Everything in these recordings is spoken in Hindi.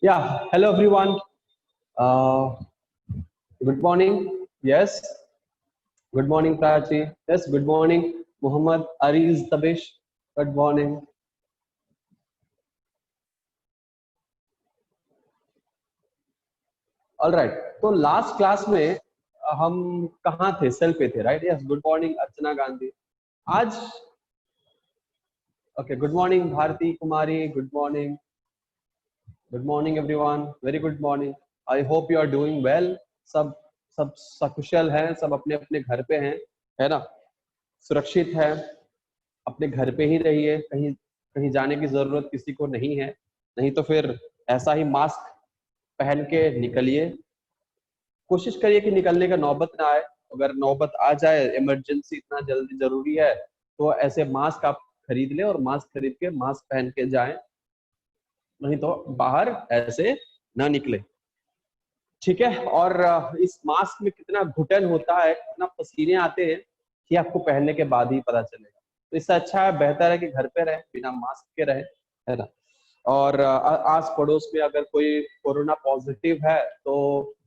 Yeah, hello everyone. Uh, Good morning. Yes, good morning, Prachi. Yes, good morning, Muhammad Ariz Tabish. Good morning. All right. तो लास्ट क्लास में हम कहाँ थे? सेल पे थे, right? Yes, good morning Archana Gandhi. आज okay, good morning Bharati Kumari. Good morning everyone. Very good morning. I hope you are doing well. सब सब सकुशल हैं, सब अपने अपने घर पे हैं, है ना? सुरक्षित है. अपने घर पे ही रहिए, कहीं कहीं जाने की जरूरत किसी को नहीं है. नहीं तो फिर ऐसा ही मास्क पहन के निकलिए. कोशिश करिए कि निकलने का नौबत ना आए. अगर नौबत आ जाए, इमरजेंसी इतना जल्दी जरूरी है, तो ऐसे मास्क आप खरीद लें और मास्क खरीद के मास्क पहन के जाएं. नहीं तो बाहर ऐसे ना निकले. ठीक है. और इस मास्क में कितना घुटन होता है, कितना पसीने आते हैं, कि आपको पहनने के बाद ही पता चलेगा. तो इससे अच्छा है, बेहतर है कि घर पे रहे, बिना मास्क के रहे, है ना? और आस पड़ोस में अगर कोई कोरोना पॉजिटिव है तो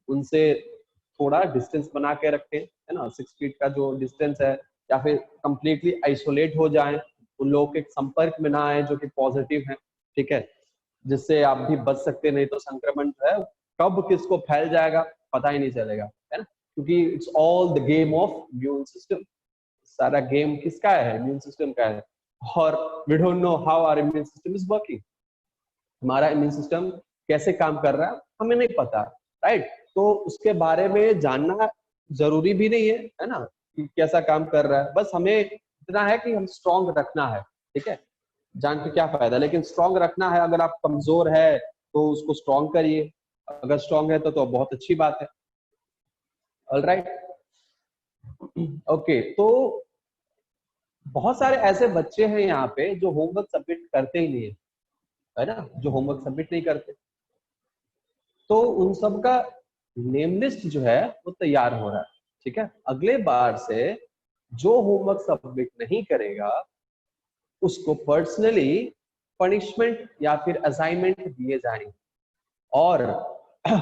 उनसे थोड़ा डिस्टेंस बना के रखें, है ना? 6 फीट का जो डिस्टेंस है. या फिर कंप्लीटली आइसोलेट हो जाएं, उन लोगों के संपर्क में ना आए जो कि पॉजिटिव हैं. ठीक है. जिससे आप भी बच सकते, नहीं तो संक्रमण जो है कब किसको फैल जाएगा पता ही नहीं चलेगा, है ना? क्योंकि it's all the game of immune system. सारा गेम किसका है? इम्यून सिस्टम का है. और we don't know how our immune system is working. हमारा इम्यून सिस्टम कैसे काम कर रहा है हमें नहीं पता, राइट? तो उसके बारे में जानना जरूरी भी नहीं है ना, कि कैसा काम कर रहा है. बस हमें इतना है कि हम स्ट्रांग रखना है. ठीक है. जान के क्या फायदा, लेकिन स्ट्रांग रखना है. अगर आप कमजोर है तो उसको स्ट्रांग करिए. अगर स्ट्रांग है तो बहुत अच्छी बात है. ऑलराइट. ओके. तो बहुत सारे ऐसे बच्चे हैं यहाँ पे जो होमवर्क सबमिट करते ही नहीं है ना? जो होमवर्क सबमिट नहीं करते. तो उन सब का नेम लिस्ट जो है वो तैयार हो रहा है. ठीक है. अगले बार से जो होमवर्क सबमिट नहीं करेगा उसको पर्सनली पनिशमेंट या फिर असाइनमेंट दिए जाएंगे. और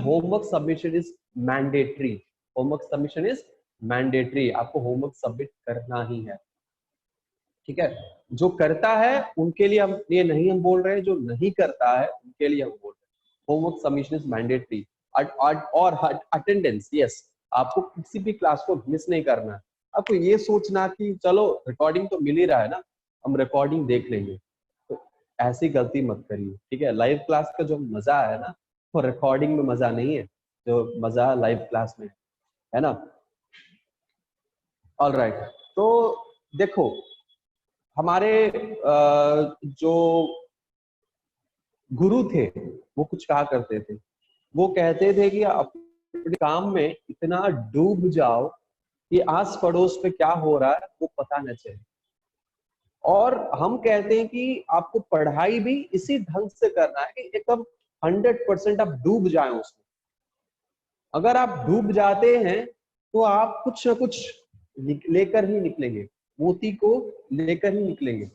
homework submission is mandatory. Homework submission is mandatory. आपको होमवर्क सबमिट करना ही है. ठीक है. जो करता है उनके लिए हम ये नहीं हम बोल रहे हैं, जो नहीं करता है उनके लिए हम बोल रहे हैं. Homework submission is mandatory. और अटेंडेंस, यस. आपको किसी भी क्लास को मिस नहीं करना है. आपको ये सोचना कि चलो रिकॉर्डिंग तो मिल ही रहा है ना, हम रिकॉर्डिंग देख लेंगे, तो ऐसी गलती मत करिए. ठीक है. लाइव क्लास का जो मजा है ना, वो रिकॉर्डिंग में मजा नहीं है, जो मजा लाइव क्लास में है ना. All right. तो देखो, हमारे जो गुरु थे वो कुछ कहा करते थे. वो कहते थे कि अपने काम में इतना डूब जाओ कि आस पड़ोस पे क्या हो रहा है वो पता न चले. और हम कहते हैं कि आपको पढ़ाई भी इसी ढंग से करना है कि एकदम 100% आप डूब जाएं उसमें. अगर आप डूब जाते हैं तो आप कुछ ना कुछ लेकर ही निकलेंगे, मोती को लेकर ही निकलेंगे.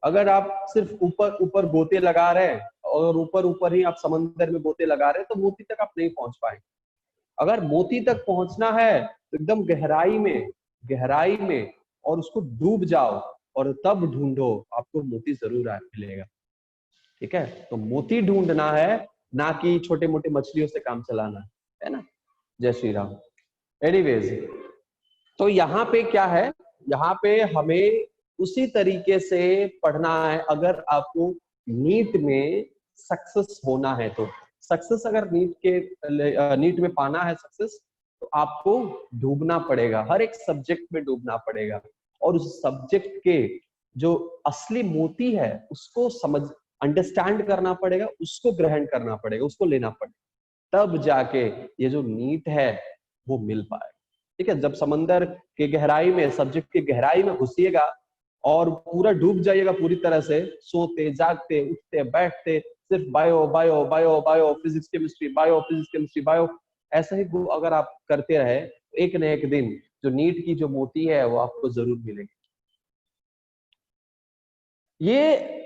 अगर आप सिर्फ ऊपर ऊपर गोते लगा रहे हैं और ऊपर ऊपर ही आप समंदर में गोते लगा रहे हैं तो मोती तक आप नहीं पहुंच पाएंगे. अगर मोती तक पहुंचना है तो एकदम गहराई में और उसको डूब जाओ और तब ढूंढो, आपको मोती जरूर मिलेगा. ठीक है. तो मोती ढूंढना है, ना कि छोटे मोटे मछलियों से काम चलाना है ना. जय श्री राम. एनीवेज, तो यहाँ पे क्या है, यहाँ पे हमें उसी तरीके से पढ़ना है. अगर आपको नीट में सक्सेस होना है तो सक्सेस, अगर नीट में पाना है सक्सेस, तो आपको डूबना पड़ेगा, हर एक सब्जेक्ट में डूबना पड़ेगा. और उस सब्जेक्ट के जो असली मोती है उसको समझ अंडरस्टैंड करना पड़ेगा, उसको ग्रहण करना पड़ेगा, उसको लेना पड़ेगा. तब जाके ये जो नीट है वो मिल पाएगा. ठीक है. जब समंदर के गहराई में, सब्जेक्ट के गहराई में घुसिएगा और पूरा डूब जाइएगा पूरी तरह से, सोते जागते उठते बैठते सिर्फ bio bio bio bio physics chemistry bio physics chemistry bio, ऐसा ही अगर आप करते रहे, एक न एक दिन जो नीट की जो मोती है वो आपको जरूर मिलेगी. ये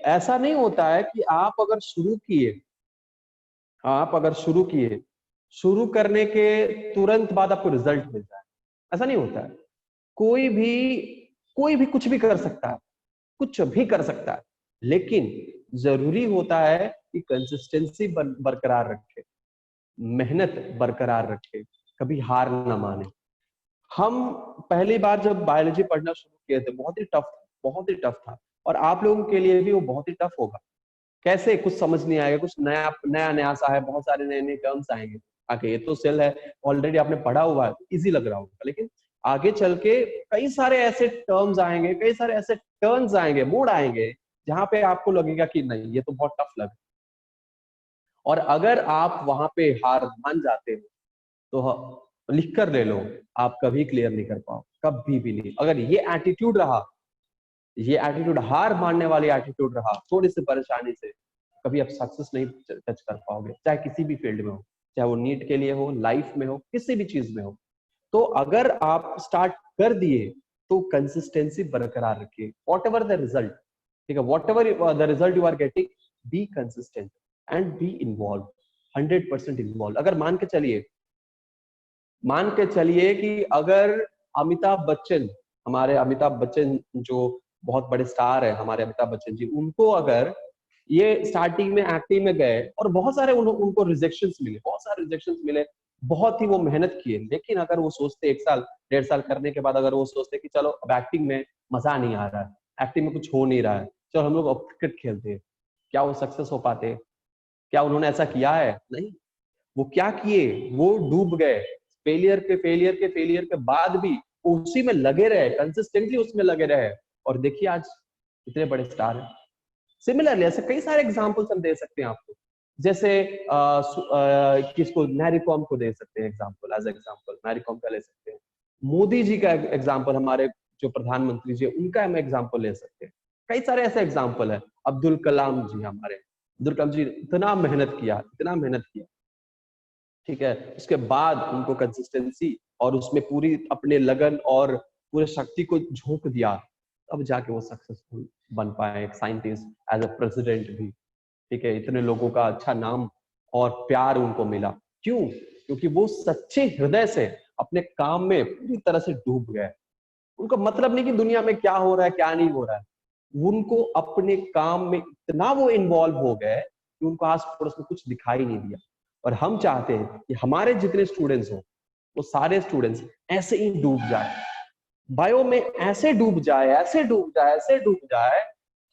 ऐसा नहीं होता है कि आप अगर शुरू किए, आप अगर शुरू किए, शुरू करने के तुरंत बाद आपको रिजल्ट मिल जाए, ऐसा नहीं होता है। कोई भी कुछ भी कर सकता है, कुछ भी कर सकता है, लेकिन जरूरी होता है कि कंसिस्टेंसी बरकरार रखे, मेहनत बरकरार रखे, कभी हार ना माने। हम पहली बार जब बायोलॉजी पढ़ना शुरू किए थे, बहुत ही टफ, बहुत ही टफ था, और आप लोगों के लिए भी वो बहुत ही टफ होगा। कैसे, कुछ समझ नहीं आएगा, कुछ नया नया नया सा है, बहुत सारे नए नए टर्म्स आएंगे। आगे ये तो सेल है, ऑलरेडी आपने पढ़ा हुआ है, इजी लग रहा होगा, लेकिन आगे चल के कई सारे ऐसे टर्म्स आएंगे, कई सारे ऐसे टर्न्स आएंगे, मोड़ आएंगे, जहां पे आपको लगेगा कि नहीं, ये तो बहुत टफ लग। और अगर आप वहां पे हार मान जाते हो तो लिख कर ले लो, आप कभी क्लियर नहीं कर पाओ, कभी भी नहीं। अगर ये एटीट्यूड रहा, ये एटीट्यूड हार मानने वाली एटीट्यूड रहा थोड़ी सी परेशानी से, कभी आप सक्सेस नहीं टच कर पाओगे, चाहे किसी भी फील्ड में हो, चाहे वो नीट के लिए हो, लाइफ में हो, किसी भी चीज में हो। तो अगर आप स्टार्ट कर दिए तो कंसिस्टेंसी बरकरार रखिए, वॉट एवर द रिजल्ट, ठीक है, whatever the result you are getting, be consistent and be involve, 100% involve. अगर मान के चलिए कि अगर अमिताभ बच्चन, हमारे अमिताभ बच्चन जो बहुत बड़े स्टार है, हमारे अमिताभ बच्चन जी, उनको अगर ये स्टार्टिंग में एक्टिंग में गए और बहुत सारे उनको रिजेक्शंस मिले, बहुत सारे रिजेक्शंस मिले, बहुत ही वो मेहनत किए, लेकिन अगर वो सोचते 1 साल 1.5 साल करने के बाद अगर वो सोचते कि चलो अब एक्टिंग में मजा नहीं आ रहा है, एक्टिंग में कुछ हो नहीं रहा है, चलो हम लोग अब क्रिकेट खेलते हैं, क्या वो सक्सेस हो पाते? क्या उन्होंने ऐसा किया है? नहीं। वो क्या किए, वो डूब गए, फेलियर के बाद भी उसी में लगे रहे, कंसिस्टेंटली उसमें लगे रहे, और देखिए आज इतने बड़े स्टार हैं। सिमिलरली ऐसे कई सारे एग्जांपल्स हम दे सकते हैं आपको, जैसे किसको, मैरी कॉम को दे सकते हैं example, as example Mary Kom का ले सकते हैं, मोदी जी का एग्जांपल, हमारे जो प्रधानमंत्री जी उनका हम एग्जांपल ले सकते हैं। कई सारे ऐसे एग्जांपल है, अब्दुल कलाम जी, हमारे अब्दुल कलाम जी इतना मेहनत किया, इतना मेहनत किया, ठीक है, उसके बाद उनको कंसिस्टेंसी और उसमें पूरी अपने लगन और पूरे शक्ति को झोंक दिया, तब जाके वो सक्सेसफुल बन पाए, एक साइंटिस्ट, एज अ प्रेसिडेंट भी, ठीक है, इतने लोगों का अच्छा नाम और प्यार उनको मिला। क्यों? क्योंकि वो सच्चे हृदय से अपने काम में पूरी तरह से डूब गए। उनको मतलब नहीं कि दुनिया में क्या हो रहा है क्या नहीं हो रहा है, उनको अपने काम में इतना वो इन्वॉल्व हो गए कि उनको आस पड़ोस में कुछ दिखाई नहीं दिया। और हम चाहते हैं कि हमारे जितने स्टूडेंट्स हो, वो सारे स्टूडेंट्स ऐसे ही डूब जाए, बायो में ऐसे डूब जाए, ऐसे डूब जाए, ऐसे डूब जाए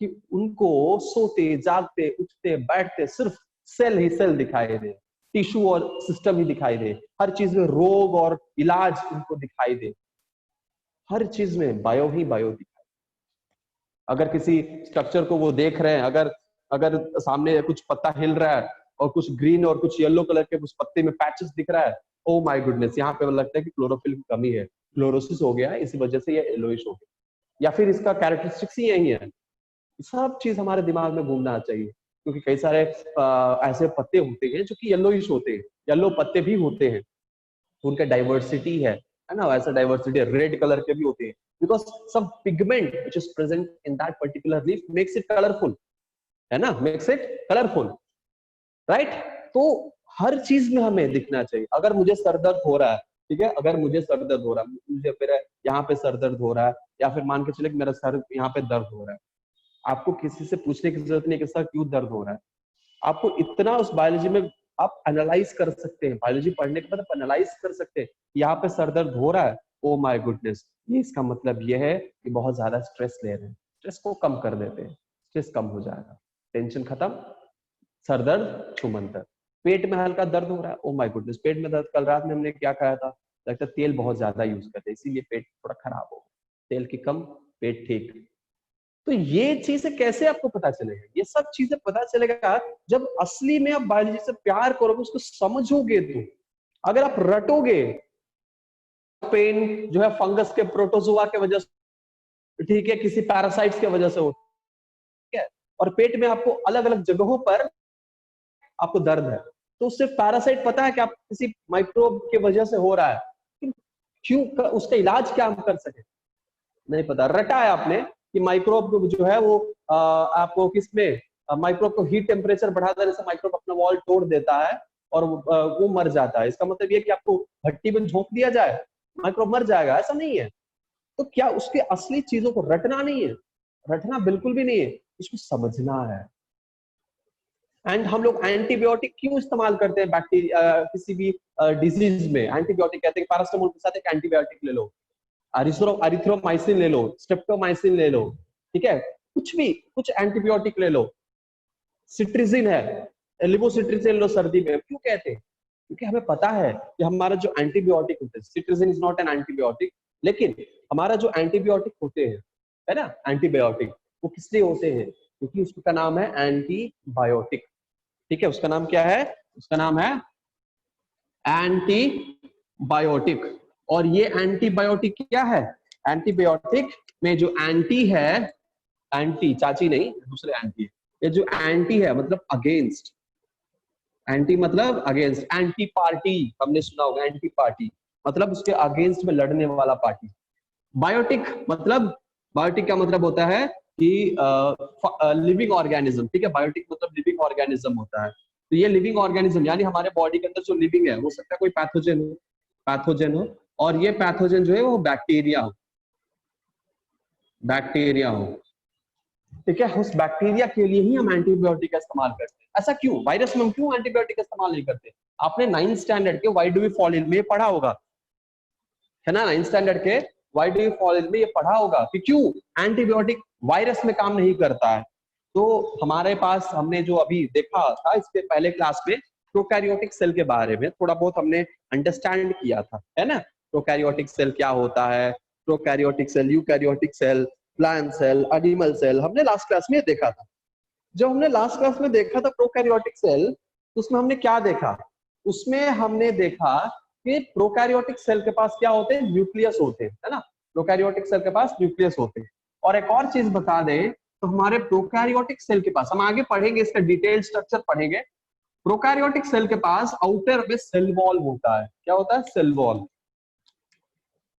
कि उनको सोते जागते उठते बैठते सिर्फ सेल ही सेल दिखाई दे, टिश्यू और सिस्टम ही दिखाई दे, हर चीज में रोग और इलाज उनको दिखाई दे, हर चीज में बायो ही बायो दिखाई। अगर किसी स्ट्रक्चर को वो देख रहे हैं, अगर अगर सामने कुछ पत्ता हिल रहा है और कुछ ग्रीन और कुछ येलो कलर के कुछ पत्ते में पैचेस दिख रहा है, ओ माय गुडनेस, यहाँ पे लगता है कि क्लोरोफिल की कमी है, क्लोरोसिस हो गया है, इसी वजह से ये येलोइश हो गया, या फिर इसका कैरेक्टरिस्टिक्स ही यही है। सब चीज हमारे दिमाग में घूमना चाहिए, क्योंकि कई सारे ऐसे पत्ते होते हैं जो कि येलोइश होते हैं, येलो पत्ते भी होते हैं, उनका डाइवर्सिटी है ना, वैसा डाइवर्सिटी रेड कलर के भी होते हैं, because some pigment which is present in that particular leaf makes it colourful, है ना, मेक्स इट कलरफुल, राइट। तो हर चीज में हमें दिखना चाहिए। अगर मुझे सर दर्द हो रहा है, ठीक है, अगर मुझे सर दर्द हो रहा है, मुझे मेरा यहाँ पे सर दर्द हो रहा है, या फिर मान के चले कि मेरा सर यहाँ पे दर्द हो रहा है, आपको किसी से पूछने की जरूरत नहीं कि सर क्यों दर्द हो रहा है, आपको इतना उस बायोलॉजी में आप एनालाइज कर सकते हैं, बायोलॉजी पढ़ने के बाद आप एनालाइज कर सकते हैं, यहाँ पे सर दर्द हो रहा है, ओ माय गुडनेस, ये इसका मतलब ये है कि बहुत ज्यादा स्ट्रेस ले रहे हैं, स्ट्रेस को कम कर देते हैं, स्ट्रेस कम हो जाएगा, टेंशन खत्म, सर दर्द छूमंतर। पेट में हल्का दर्द हो रहा है, ओ माय गुडनेस, पेट में दर्द, कल रात में हमने क्या खाया था, लगता है तेल बहुत ज्यादा यूज करते हैं इसीलिए पेट थोड़ा खराब हो, तेल की कम, पेट ठीक। तो ये चीजें कैसे आपको पता चलेगा? ये सब चीजें पता चलेगा जब असली में आप बायोलॉजी से प्यार करोगे, उसको समझोगे। तो अगर आप रटोगे, पेन जो है फंगस के प्रोटोजोआ के वजह से, ठीक है, किसी पैरासाइट्स के वजह से हो, ठीक है, और पेट में आपको अलग अलग जगहों पर आपको दर्द है, तो सिर्फ पैरासाइट पता है कि आप किसी माइक्रोब के वजह से हो रहा है, क्यों, उसका इलाज क्या हम कर सके, नहीं पता। रटा है आपने कि माइक्रोब जो है वो आपको किसमें, माइक्रोब को हीट टेम्परेचर बढ़ा देने से माइक्रोब अपना वॉल तोड़ देता है, और वो मर जाता है। इसका मतलब ये कि आपको भट्टी में झोंक दिया जाए, माइक्रोब मर जाएगा, ऐसा नहीं है। तो क्या उसके असली चीजों को रटना नहीं है, रटना बिल्कुल भी नहीं है, उसको समझना है। एंड हम लोग एंटीबायोटिक क्यों इस्तेमाल करते हैं बैक्टीरिया किसी भी डिजीज में? एंटीबायोटिक कहते हैं पैरास्टामोल के साथ एक एंटीबायोटिक ले लो, अरिथ्रोमाइसिन ले लो, स्ट्रेप्टोमाइसिन ले लो, ठीक है, कुछ भी, कुछ एंटीबायोटिक ले लो, सिट्रिजिन है, लिवोसिट्रिजिन लो सर्दी में। क्यों कहते हैं? क्योंकि हमें पता है कि हमारा जो एंटीबायोटिक होते हैं, cetirizine is not an antibiotic, लेकिन हमारा जो एंटीबायोटिक होते हैं, है ना, एंटीबायोटिक, वो किस लिए होते हैं? क्योंकि उसका नाम है एंटीबायोटिक, ठीक है, उसका नाम क्या है? उसका नाम है एंटीबायोटिक। और ये एंटीबायोटिक क्या है? एंटीबायोटिक में जो एंटी है, एंटी चाची नहीं, दूसरे एंटी, ये जो एंटी है मतलब अगेंस्ट, एंटी मतलब अगेंस्ट, एंटी पार्टी हमने सुना होगा, एंटी पार्टी मतलब उसके अगेंस्ट में लड़ने वाला पार्टी। बायोटिक मतलब, बायोटिक का मतलब होता है कि लिविंग ऑर्गेनिज्म, ठीक है, बायोटिक मतलब लिविंग ऑर्गेनिज्म होता है। तो ये लिविंग ऑर्गेनिज्म यानी हमारे बॉडी के अंदर जो लिविंग है, हो सकता है कोई पैथोजन हो, पैथोजन हो, और ये पैथोजन जो है वो बैक्टीरिया हो, बैक्टीरिया हो, ठीक है। उस बैक्टीरिया के लिए ही हम एंटीबायोटिक का इस्तेमाल करते हैं। ऐसा क्यों? वायरस में हम क्यों एंटीबायोटिक का इस्तेमाल नहीं करते? आपने 9th स्टैंडर्ड के why do we fall in में पढ़ा होगा, है ना, 9th स्टैंडर्ड के why do we fall in में ये पढ़ा होगा कि क्यों एंटीबायोटिक वायरस में काम नहीं करता है। तो हमारे पास, हमने जो अभी देखा था इसके पहले क्लास में, प्रोकैरियोटिक सेल के बारे में थोड़ा बहुत हमने अंडरस्टैंड किया था, है ना। प्रोकैरियोटिक सेल क्या होता है, prokaryotic cell, eukaryotic cell, plant cell, animal cell, हमने लास्ट क्लास में देखा था। जब हमने लास्ट क्लास में देखा था प्रोकैरियोटिक सेल, तो उसमें हमने क्या देखा? उसमें हमने देखा कि प्रोकैरियोटिक सेल के पास क्या होते हैं? न्यूक्लियस होते हैं, है ना। प्रोकैरियोटिक सेल के पास न्यूक्लियस होते हैं। और एक और चीज बता दें तो हमारे प्रोकैरियोटिक सेल के पास, हम आगे पढ़ेंगे इसका डिटेल स्ट्रक्चर पढ़ेंगे, प्रोकैरियोटिक सेल के पास आउटर में सेल वॉल होता है। क्या होता है? Cell wall.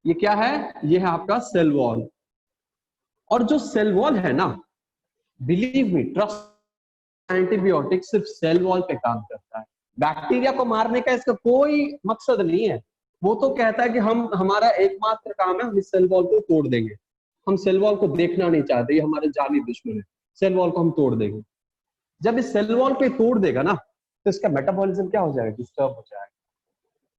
ये क्या है? ये है आपका सेल वॉल। और जो सेल वॉल है ना, बिलीव मी, ट्रस्ट, एंटीबायोटिक सिर्फ सेल वॉल पे काम करता है। बैक्टीरिया को मारने का इसका कोई मकसद नहीं है। वो तो कहता है कि हम, हमारा एकमात्र काम है हम इस सेल वॉल को तोड़ देंगे, हम सेल वॉल को देखना नहीं चाहते, ये हमारे जानी दुश्मन है, सेल वॉल को हम तोड़ देंगे। जब इस सेल वॉल पे तोड़ देगा ना, तो इसका मेटाबॉलिज्म क्या हो जाएगा? डिस्टर्ब हो जाएगा,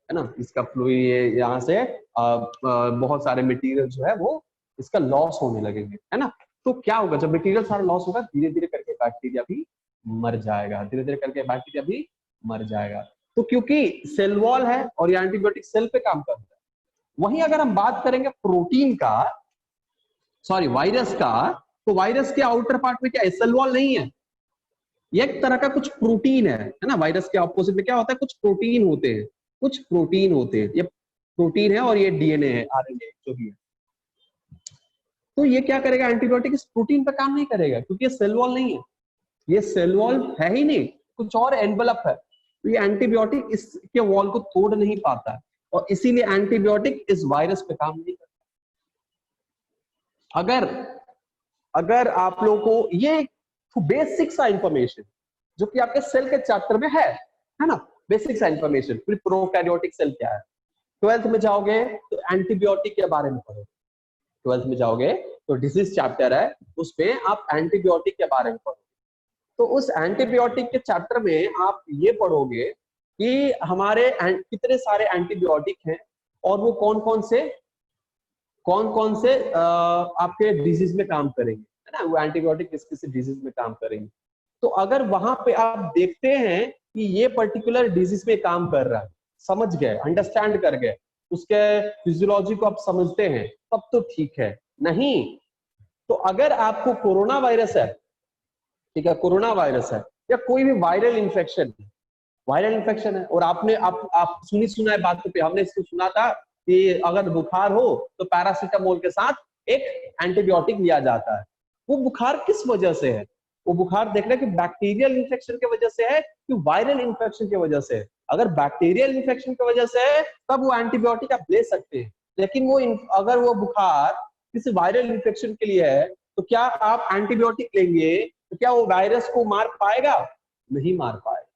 है ना। इसका फ्लूइड यहाँ से बहुत सारे मटेरियल जो है वो इसका लॉस होने लगेंगे, है ना। तो क्या होगा? जब मटेरियल सारा लॉस होगा, धीरे धीरे करके बैक्टीरिया भी मर जाएगा, धीरे धीरे करके बैक्टीरिया भी मर जाएगा। तो क्योंकि सेल वॉल है और ये एंटीबायोटिक सेल पे काम करता है। वहीं अगर हम बात करेंगे प्रोटीन का, सॉरी वायरस का, तो वायरस के आउटर पार्ट में क्या है? सेल वॉल नहीं है, ये एक तरह का कुछ प्रोटीन है ना। वायरस के ऑपोजिट में क्या होता है? कुछ प्रोटीन होते हैं, कुछ प्रोटीन होते हैं। ये प्रोटीन है और ये डीएनए है, आरएनए जो भी है। तो ये क्या करेगा? एंटीबायोटिक इस प्रोटीन पर काम नहीं करेगा, क्योंकि ये सेल वॉल नहीं है, ये सेल वॉल है ही नहीं, कुछ और एनवेलप है। तो ये एंटीबायोटिक इसके वॉल को तोड़ नहीं पाता है, और इसीलिए एंटीबायोटिक इस वायरस पे काम नहीं करता। अगर आप लोगों को ये बेसिक सा इंफॉर्मेशन जो कि आपके सेल के चैप्टर में है ना, बेसिक सा इंफॉर्मेशन, फिर प्रोकैरियोटिक सेल क्या है, 12th में जाओगे तो एंटीबायोटिक के बारे में पढ़ो। 12th में जाओगे तो डिजीज चैप्टर है, उसमें आप एंटीबायोटिक के बारे में पढ़ो। तो उस एंटीबायोटिक के चैप्टर में आप ये पढ़ोगे कि हमारे कितने सारे एंटीबायोटिक हैं और वो कौन कौन से आपके डिजीज में काम करेंगे, है ना। वो एंटीबायोटिक किस किस डिजीज में काम करेंगे। तो अगर वहां पे आप देखते हैं कि ये पर्टिकुलर डिजीज में काम कर रहा है, समझ गए, अंडरस्टैंड कर गए, उसके फिजियोलॉजी को आप समझते हैं, तब तो ठीक है। नहीं तो अगर आपको कोरोना वायरस है, ठीक है, कोरोना वायरस है या कोई भी वायरल इन्फेक्शन है, वायरल इन्फेक्शन है, और आपने आप सुना है बात पे, हमने इसको सुना था कि अगर बुखार हो तो पैरासीटामोल के साथ एक एंटीबायोटिक लिया जाता है। वो बुखार किस वजह से है? वो बुखार देख रहे हैं कि बैक्टीरियल इन्फेक्शन की वजह से है कि वायरल इन्फेक्शन की वजह से है। अगर बैक्टीरियल इन्फेक्शन की वजह से है तब वो एंटीबायोटिक आप ले सकते हैं, लेकिन वो अगर वो बुखार किसी वायरल इन्फेक्शन के लिए है तो क्या आप एंटीबायोटिक लेंगे तो क्या वो वायरस को मार पाएगा? नहीं मार पाएगा।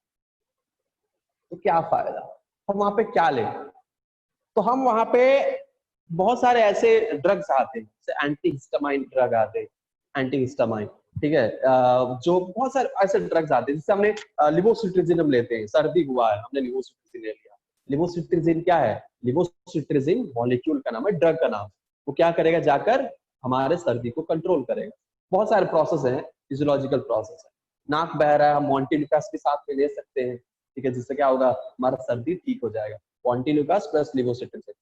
तो क्या फायदा, हम वहां पे क्या लें? तो हम वहां पे बहुत सारे ऐसे ड्रग्स आते हैं, जैसे एंटी हिस्टामाइन ड्रग आते हैं, एंटी हिस्टामाइन, ठीक है, जो बहुत सारे ऐसे ड्रग्स आते हैं, जिससे हमने लिवोसिट्रिजिन हम लेते हैं, सर्दी हुआ है हमने लिवोसिट्रिजिन ले लिया। लिवोसिट्रिजिन क्या है? लिवोसिट्रिजिन मॉलिक्यूल का नाम है, ड्रग का नाम। वो क्या करेगा, जाकर हमारे सर्दी को कंट्रोल करेगा। बहुत सारे प्रोसेस हैं, फिजियोलॉजिकल प्रोसेस है। नाक बह रहा है, हम मॉन्टिल्यूकास के साथ में ले सकते हैं, ठीक है, जिससे क्या होगा, हमारा सर्दी ठीक हो जाएगा। मॉन्टिल्यूकास प्लस लिवोसिट्रिजिन,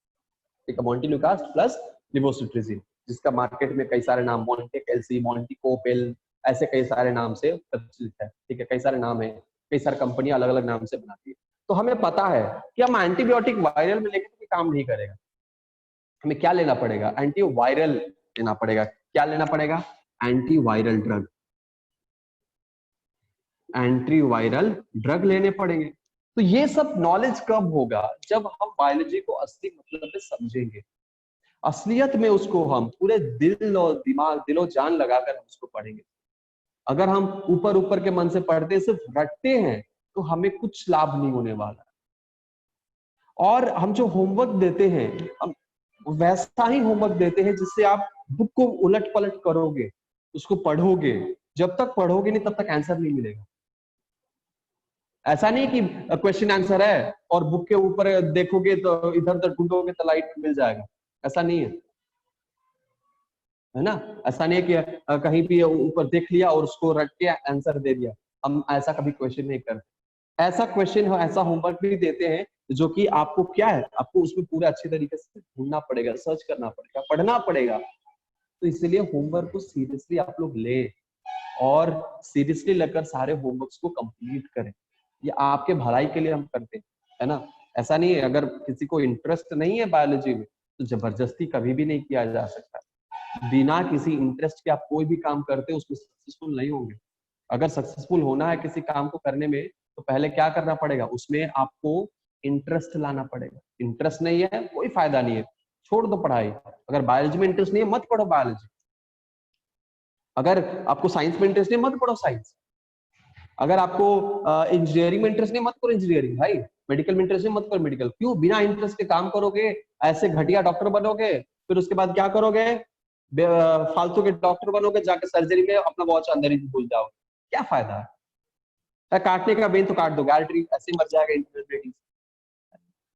ठीक है, मॉन्टिल्यूकास प्लस लिवोसिट्रिजिन, जिसका मार्केट में कई सारे नाम, मॉन्टेकेल्सी, मॉन्टिकोपिल, ऐसे कई सारे नाम से प्रचलित है, ठीक है, कई सारे नाम है, कई सारी कंपनियां अलग अलग नाम से बनाती है। तो हमें पता है कि हम एंटीबायोटिक वायरल में लेंगे तो काम नहीं करेगा, हमें क्या लेना पड़ेगा, एंटीवायरल लेना पड़ेगा। क्या लेना पड़ेगा? एंटीवायरल ड्रग, एंटीवायरल ड्रग लेने पड़ेंगे। तो ये सब नॉलेज कब होगा? जब हम बायोलॉजी को असली मतलब में समझेंगे, असलियत में उसको हम पूरे दिल और दिमाग, दिलो जान लगाकर हम उसको पढ़ेंगे। अगर हम ऊपर ऊपर के मन से पढ़ते, सिर्फ रटते हैं, तो हमें कुछ लाभ नहीं होने वाला। और हम जो होमवर्क देते हैं, हम वैसा ही होमवर्क देते हैं जिससे आप बुक को उलट पलट करोगे, उसको पढ़ोगे। जब तक पढ़ोगे नहीं तब तक आंसर नहीं मिलेगा। ऐसा नहीं कि क्वेश्चन आंसर है और बुक के ऊपर देखोगे तो इधर उधर ढूंढोगे तो लाइट मिल जाएगा, ऐसा नहीं है ना। ऐसा नहीं है कि कहीं भी ऊपर देख लिया और उसको रट के आंसर दे दिया। हम ऐसा कभी क्वेश्चन नहीं करते। ऐसा क्वेश्चन, ऐसा होमवर्क भी देते हैं जो कि आपको क्या है, आपको उसमें पूरे अच्छे तरीके से ढूंढना पड़ेगा, सर्च करना पड़ेगा, पढ़ना पड़ेगा। तो इसलिए होमवर्क को सीरियसली आप लोग ले, और सीरियसली लेकर सारे होमवर्क्स को कंप्लीट करें। ये आपके भलाई के लिए हम करते हैं, है ना। ऐसा नहीं है, अगर किसी को इंटरेस्ट नहीं है बायोलॉजी में तो जबरदस्ती कभी भी नहीं किया जा सकता। बिना किसी इंटरेस्ट के आप कोई भी काम करते हैं उसमें सक्सेसफुल नहीं होंगे। अगर सक्सेसफुल होना है किसी काम को करने में, तो पहले क्या करना पड़ेगा, उसमें आपको इंटरेस्ट लाना पड़ेगा। इंटरेस्ट नहीं है, कोई फायदा नहीं है, छोड़ दो पढ़ाई। अगर बायोलॉजी में इंटरेस्ट नहीं है, मत पढ़ो बायोलॉजी। अगर आपको साइंस में इंटरेस्ट नहीं, मत पढ़ो साइंस। अगर आपको इंजीनियरिंग में इंटरेस्ट नहीं, मत करो इंजीनियरिंग भाई। मेडिकल में इंटरेस्ट नहीं, मत करो मेडिकल। क्यों बिना इंटरेस्ट के काम करोगे, ऐसे घटिया डॉक्टर बनोगे, फिर उसके बाद क्या करोगे, फालतू के डॉक्टर बनोगे, जाके सर्जरी में अपना वॉच अंदर ही भूल जाओगे, क्या फायदा है। काटने का बेन तो काट दोगे, आर्टरी ऐसे मर जाएगा इंटरनेट,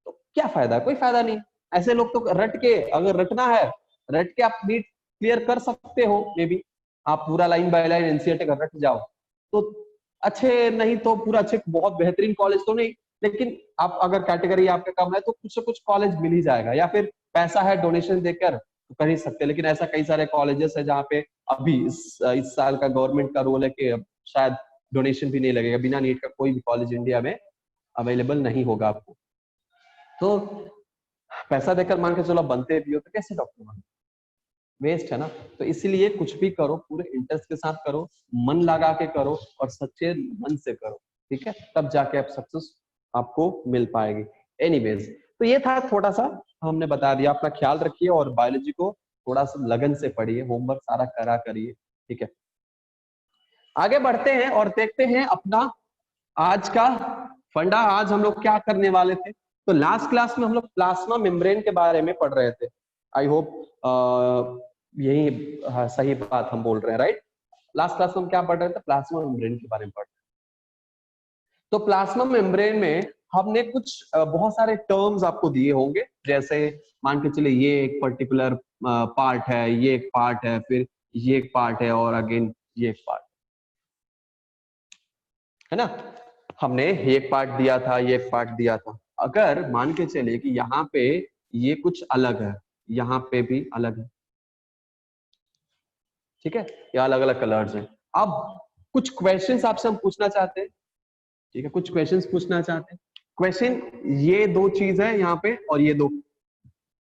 तो क्या फायदा, कोई फायदा नहीं। ऐसे लोग तो रट के, अगर रटना है, रट के आप नीट क्लियर कर सकते हो, मे बी आप पूरा लाइन बाय लाइन एनसीईआरटी का रट जाओ तो अच्छे, नहीं तो पूरा अच्छे बहुत बेहतरीन कॉलेज तो नहीं, लेकिन आप अगर कैटेगरी आपका कम है तो कुछ से कुछ कॉलेज मिल ही जाएगा, या फिर पैसा है डोनेशन देकर तो कर ही सकते हैं। लेकिन ऐसा कई सारे कॉलेजेस है जहाँ पे अभी इस साल का गवर्नमेंट का रूल है कि शायद डोनेशन भी नहीं लगेगा, बिना नीट का कोई भी कॉलेज इंडिया में अवेलेबल नहीं होगा आपको। तो पैसा देकर मान के चलो बनते भी हो तो कैसे डॉक्टर बनो, वेस्ट है ना। तो इसीलिए कुछ भी करो पूरे इंटरेस्ट के साथ करो, मन लगा के करो और सच्चे मन से करो, ठीक है, तब जाके आप सक्सेस आपको मिल पाएगी। एनीवेज, तो ये था थोड़ा सा हमने बता दिया। अपना ख्याल रखिए और बायोलॉजी को थोड़ा सा लगन से पढ़िए, होमवर्क सारा करा करिए, ठीक है। आगे बढ़ते हैं और देखते हैं अपना आज का फंडा। आज हम लोग क्या करने वाले थे, तो लास्ट क्लास में हम लोग प्लाज्मा मेम्ब्रेन के बारे में पढ़ रहे थे। आई होप यही सही बात हम बोल रहे हैं, राइट। लास्ट क्लास में हम क्या पढ़ रहे थे, प्लाज्मा मेम्ब्रेन के बारे में पढ़ रहे थे। तो प्लाज्मा मेम्ब्रेन में हमने कुछ बहुत सारे टर्म्स आपको दिए होंगे, जैसे मान के चले ये एक पर्टिकुलर पार्ट है, ये एक पार्ट है, फिर ये एक पार्ट है, और अगेन ये एक पार्ट है ना। हमने ये एक पार्ट दिया था, ये एक पार्ट दिया था। अगर मान के चले कि यहाँ पे ये कुछ अलग है, यहाँ पे भी अलग है, ठीक है, ये अलग अलग कलर्स हैं। अब कुछ क्वेश्चंस आपसे हम पूछना चाहते हैं, ठीक है, कुछ क्वेश्चंस पूछना चाहते हैं। क्वेश्चन, ये दो चीज है यहाँ पे और ये दो,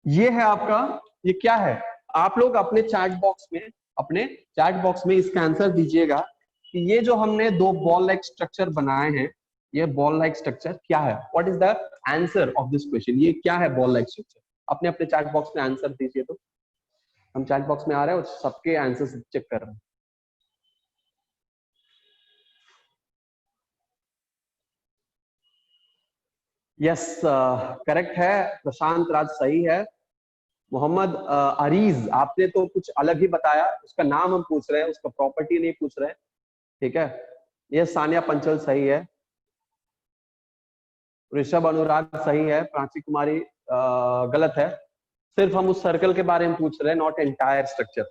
ये है आपका, ये क्या है, आप लोग अपने चैट बॉक्स में, अपने चैट बॉक्स में इसका आंसर दीजिएगा कि ये जो हमने दो बॉल लाइक स्ट्रक्चर बनाए हैं, ये बॉल लाइक स्ट्रक्चर क्या है, what is the answer of this question, ये क्या है बॉल लाइक स्ट्रक्चर। अपने अपने चैट बॉक्स में आंसर दीजिए। तो हम चैट बॉक्स में आ रहे हैं और सबके आंसर चेक कर रहे हैं। यस, करेक्ट है, प्रशांत राज सही है। मोहम्मद अरीज, आपने तो कुछ अलग ही बताया, उसका नाम हम पूछ रहे हैं, उसका प्रॉपर्टी नहीं पूछ रहे हैं, ठीक है। ये सानिया पंचल सही है। ऋषभ अनुराग सही है। प्राची कुमारी गलत है। सिर्फ हम उस सर्कल के बारे में पूछ रहे हैं, नॉट एंटायर स्ट्रक्चर,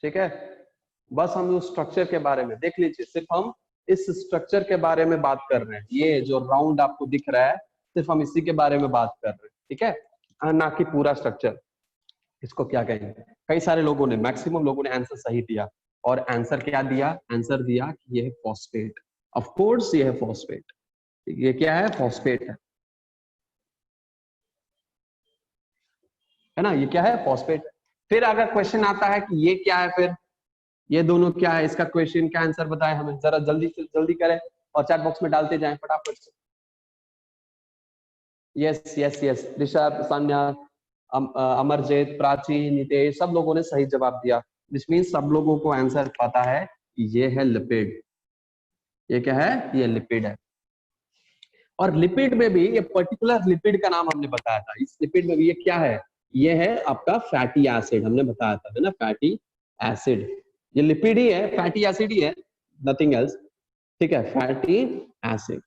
ठीक है। बस हम उस स्ट्रक्चर के बारे में देख लीजिए, सिर्फ हम इस स्ट्रक्चर के बारे में बात कर रहे हैं। ये जो राउंड आपको दिख रहा है, सिर्फ हम इसी के बारे में बात कर रहे हैं, ठीक है, ना कि पूरा स्ट्रक्चर। इसको क्या कहेंगे? कई सारे लोगों ने, मैक्सिमम लोगों ने आंसर सही दिया। और आंसर क्या दिया? आंसर दिया कि ये है फॉस्फेट। ऑफ कोर्स ये है फॉस्फेट। ये क्या है? फॉस्फेट है ना, ये क्या है? फॉस्फेट। फिर अगर क्वेश्चन आता है कि ये क्या है, फिर ये दोनों क्या है, इसका क्वेश्चन का आंसर बताएं हमें, जरा जल्दी से जल्दी करें और चैट बॉक्स में डालते जाएं फटाफट से। Yes yes yes, Rishabh, Sanya, Amarjeet, Prachi, Nitesh, सब लोगों ने सही जवाब दिया। दिस मीन्स सब लोगों को आंसर पता है कि ये है लिपिड। ये क्या है? ये लिपिड है। और लिपिड में भी, ये पर्टिकुलर लिपिड का नाम हमने बताया था, इस लिपिड में भी ये क्या है? ये है आपका फैटी एसिड, हमने बताया था, है ना, फैटी एसिड। ये लिपिड ही है, फैटी एसिड ही है, नथिंग एल्स, ठीक है, fatty acid.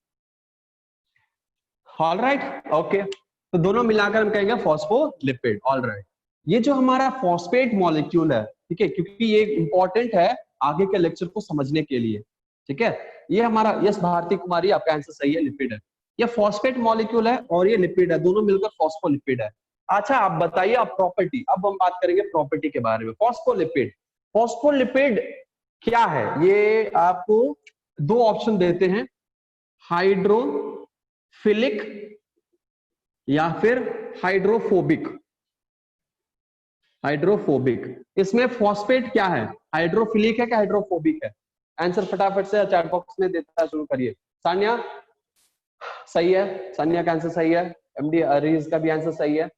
All right, okay. तो दोनों मिलाकर हम कहेंगे फॉस्फोलिपिड। ऑल राइट, ये जो हमारा फॉस्फेट मॉलिक्यूल है, ठीक है, क्योंकि ये इंपॉर्टेंट है आगे के लेक्चर को समझने के लिए, ठीक है। ये हमारा, यस भारती कुमारी, आपका आंसर सही है, लिपिड है। ये फॉस्फेट मॉलिक्यूल है और ये लिपिड है, दोनों मिलकर फॉस्फोलिपिड है। अच्छा, आप बताइए, आप प्रॉपर्टी, अब हम बात करेंगे प्रॉपर्टी के बारे में। फॉस्फोलिपिड, फॉस्फोलिपिड क्या है? ये आपको दो ऑप्शन देते हैं, हाइड्रोफिलिक या फिर हाइड्रोफोबिक। हाइड्रोफोबिक, इसमें फॉस्फेट क्या है? हाइड्रोफिलिक है क्या हाइड्रोफोबिक है? आंसर फटाफट से चैट बॉक्स में देता शुरू करिए। सान्या सही है, सान्या का आंसर सही है। एमडी अरीज का भी आंसर सही है।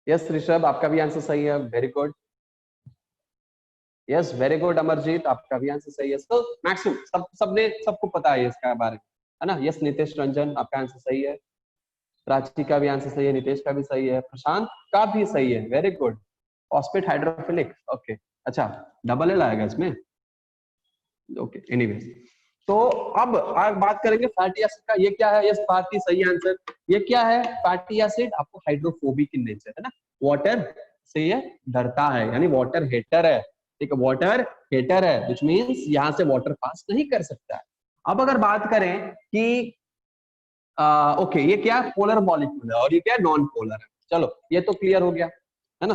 यस ऋषभ, आपका भी आंसर सही है, very good. Yes very good Amarjeet, आपका भी आंसर सही है। तो मैक्सिमम सबने, सबको पता है इसका बारे में, है ना। यस नितेश रंजन, आपका आंसर सही है। प्राची का भी आंसर सही है, नितेश का भी सही है, प्रशांत का भी सही है, very good. Phosphate hydrophilic, okay. अच्छा, डबल एल आएगा इसमें, ओके, एनीवे। तो अब बात करेंगे फैटी एसिड का। ये क्या है? यस भारती, सही आंसर। ये क्या है? फैटी एसिड आपको हाइड्रोफोबिक इन नेचर, है ना, वाटर से ये डरता है, यानी वाटर हेटर है, ठीक है, वाटर हेटर है, विच मींस यहां से वाटर पास नहीं कर सकता है। अब अगर बात करें कि ओके, ये क्या पोलर मॉलिक्यूल है और ये क्या नॉन पोलर है, चलो ये तो क्लियर हो गया, है ना।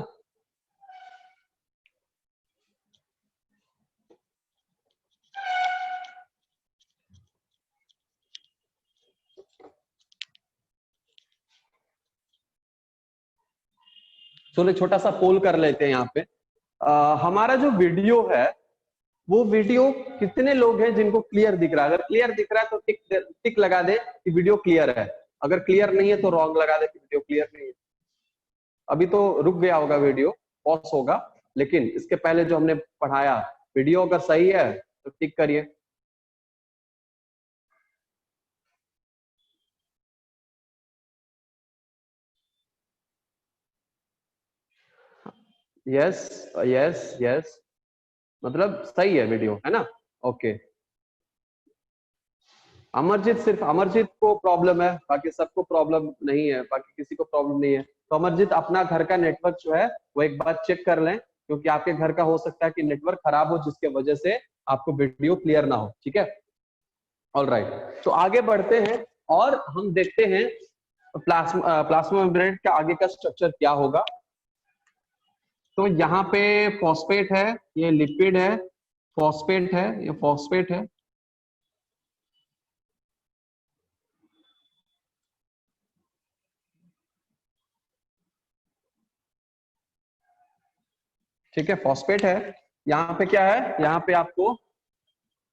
चलो एक छोटा सा पोल कर लेते हैं यहाँ पे। हमारा जो वीडियो है, वो वीडियो कितने लोग हैं जिनको क्लियर दिख रहा है? अगर क्लियर दिख रहा है तो टिक टिक लगा दे कि वीडियो क्लियर है। अगर क्लियर नहीं है तो रॉन्ग लगा दे कि वीडियो क्लियर नहीं है। अभी तो रुक गया होगा वीडियो, पॉज होगा, लेकिन इसके पहले जो हमने पढ़ाया, वीडियो अगर सही है तो टिक करिए। यस यस यस, मतलब सही है वीडियो, है ना, ओके। अमरजीत, सिर्फ अमरजीत को प्रॉब्लम है, बाकी सबको प्रॉब्लम नहीं है, बाकी किसी को प्रॉब्लम नहीं है। तो अमरजीत अपना घर का नेटवर्क जो है वो एक बार चेक कर लें, क्योंकि आपके घर का हो सकता है कि नेटवर्क खराब हो, जिसके वजह से आपको वीडियो क्लियर ना हो, ठीक है। ऑल राइट, तो आगे बढ़ते हैं और हम देखते हैं प्लाज्मा प्लाज्मा मेम्ब्रेन का आगे का स्ट्रक्चर क्या होगा। तो यहाँ पे फॉस्फेट है, ये लिपिड है, फॉस्फेट है, ये फॉस्फेट है, ठीक है, फॉस्फेट है। यहाँ पे क्या है? यहाँ पे आपको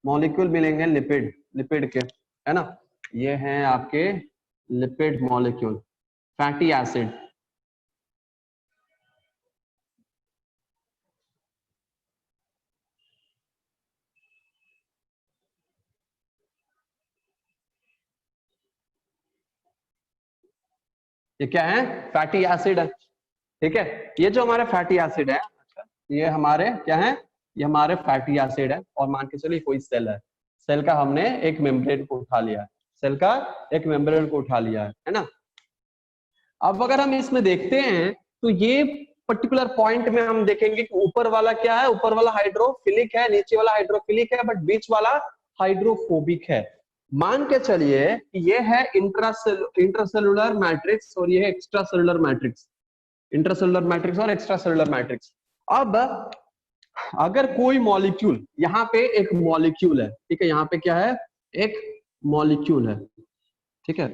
मॉलिक्यूल मिलेंगे लिपिड, लिपिड के, है ना। ये हैं आपके लिपिड मॉलिक्यूल, फैटी एसिड। ये क्या है, फैटी एसिड है। ठीक है, ये जो हमारे फैटी एसिड है, अच्छा, ये हमारे क्या है, ये हमारे फैटी एसिड है। और मान के चलिए कोई सेल है, सेल का हमने एक मेम्ब्रेन को उठा लिया है, सेल का एक मेम्ब्रेन को उठा लिया है ना। अब अगर हम इसमें देखते हैं तो ये पर्टिकुलर पॉइंट में हम देखेंगे कि ऊपर वाला क्या है, ऊपर वाला हाइड्रोफिलिक है, नीचे वाला हाइड्रोफिलिक है, बट बीच वाला हाइड्रोफोबिक है। मान के चलिए कि ये है इंट्रासेलुलर मैट्रिक्स और ये है extra cellular matrix, intracellular matrix और एक्स्ट्रा सेलुलर मैट्रिक्स। अब अगर कोई मॉलिक्यूल, यहाँ पे एक मॉलिक्यूल है, ठीक है, यहाँ पे क्या है, एक मॉलिक्यूल है, ठीक है,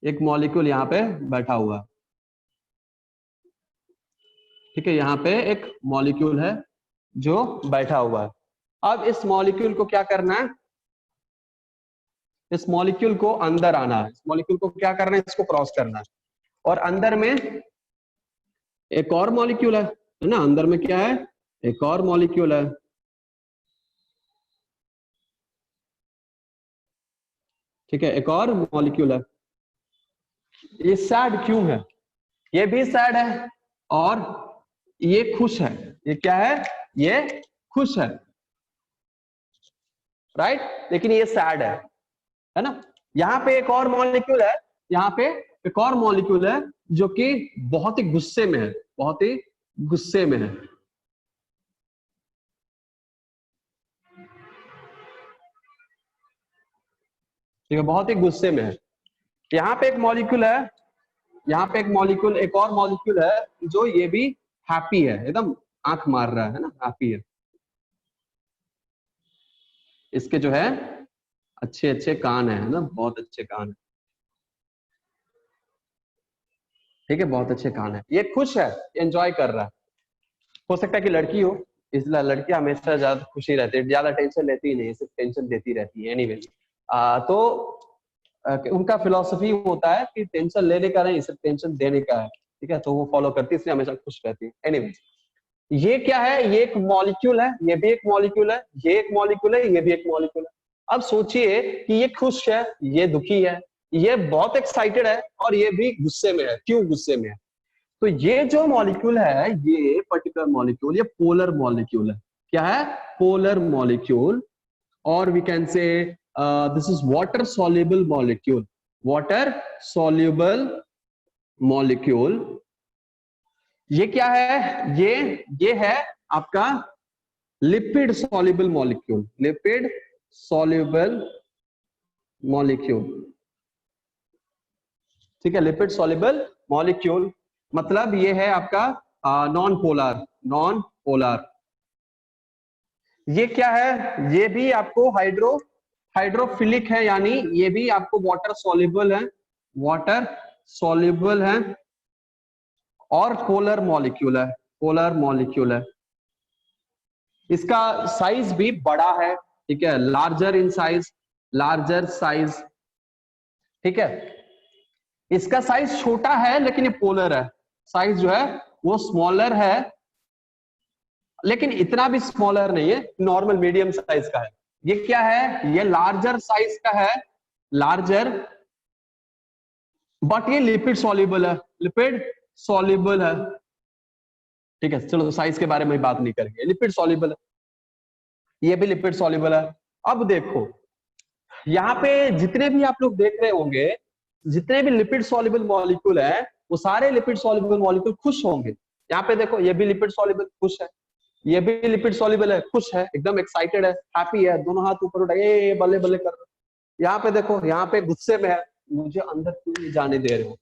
एक मॉलिक्यूल यहाँ पे बैठा हुआ है, ठीक है, यहाँ पे एक मॉलिक्यूल है जो बैठा हुआ है। अब इस मॉलिक्यूल को क्या करना है, इस मॉलिक्यूल को अंदर आना है, इस मॉलिक्यूल को क्या करना है, इसको क्रॉस करना है। और अंदर में एक और मॉलिक्यूल है ना, अंदर में क्या है, एक और मॉलिक्यूल है, ठीक है, एक और मॉलिक्यूल है। ये सैड क्यों है, ये भी सैड है और ये खुश है। ये क्या है, ये खुश है, राइट, लेकिन ये सैड है ना। यहाँ पे एक और मॉलिक्यूल है, यहाँ पे एक और मॉलिक्यूल है जो कि बहुत ही गुस्से में है, बहुत ही गुस्से में है। ठीक है, बहुत ही गुस्से में है। यहाँ पे एक मॉलिक्यूल है, यहाँ पे एक मॉलिक्यूल, एक और मॉलिक्यूल है जो ये भी हैप्पी है, एकदम आंख मार रहा है ना, हैप्पी है। इसके जो है अच्छे अच्छे कान है ना, बहुत अच्छे कान है, ठीक है, बहुत अच्छे कान है। ये खुश है, एंजॉय कर रहा है। हो सकता है कि लड़की हो, इसलिए लड़कियां हमेशा ज्यादा खुशी रहती है, ज्यादा टेंशन लेती ही नहीं, सिर्फ टेंशन देती रहती है। एनीवेज, तो उनका फिलॉसफी होता है कि टेंशन लेने का नहीं, सिर्फ टेंशन देने का है, ठीक है, तो वो फॉलो करती है, इसलिए हमेशा खुश रहती है। एनीवेज, ये क्या है, ये एक मॉलिक्यूल है, ये भी एक मॉलिक्यूल है, ये एक मॉलिक्यूल है, ये भी एक मॉलिक्यूल है। अब सोचिए कि ये खुश है, ये दुखी है, ये बहुत एक्साइटेड है और ये भी गुस्से में है। क्यों गुस्से में है, तो ये जो मॉलिक्यूल है, ये पर्टिकुलर मॉलिक्यूल, ये पोलर मॉलिक्यूल है। क्या है, पोलर मॉलिक्यूल। और we can say this is water soluble molecule, water soluble molecule. ये क्या है, ये है आपका lipid soluble molecule, lipid soluble molecule, ठीक है, लिपिड सॉल्युबल मॉलिक्यूल। मतलब ये है आपका नॉन पोलर, नॉन पोलर। ये क्या है, ये भी आपको हाइड्रोफिलिक है, यानी ये भी आपको वाटर सॉल्युबल है, वाटर सॉल्युबल है, और पोलर मॉलिक्यूल है, पोलर मॉलिक्यूल है। इसका साइज भी बड़ा है, ठीक है, larger in size, larger size, ठीक है। इसका साइज छोटा है लेकिन ये पोलर है, साइज जो है वो स्मॉलर है, लेकिन इतना भी स्मॉलर नहीं है, नॉर्मल मीडियम साइज का है। ये क्या है, ये लार्जर साइज का है, लार्जर, बट ये लिपिड सॉल्युबल है, लिपिड सॉल्युबल है, ठीक है। चलो साइज के बारे में बात नहीं करेंगे, लिपिड सॉल्युबल है, ये भी लिपिड सॉल्युबल है। अब देखो यहाँ पे जितने भी आप लोग देख रहे होंगे, जितने भी लिपिड सॉल्युबल मॉलिक्यूल है, वो सारे लिपिड सॉल्युबल मॉलिक्यूल खुश होंगे। यहाँ पे देखो, ये भी लिपिड सॉल्युबल खुश है, ये भी लिपिड सॉल्युबल है, खुश है, एकदम एक्साइटेड है, हैप्पी है, दोनों हाथ ऊपर उठाए बल्ले बल्ले कर रहे। यहाँ पे देखो, यहाँ पे गुस्से में है, मुझे अंदर क्यों नहीं जाने दे रहे हो,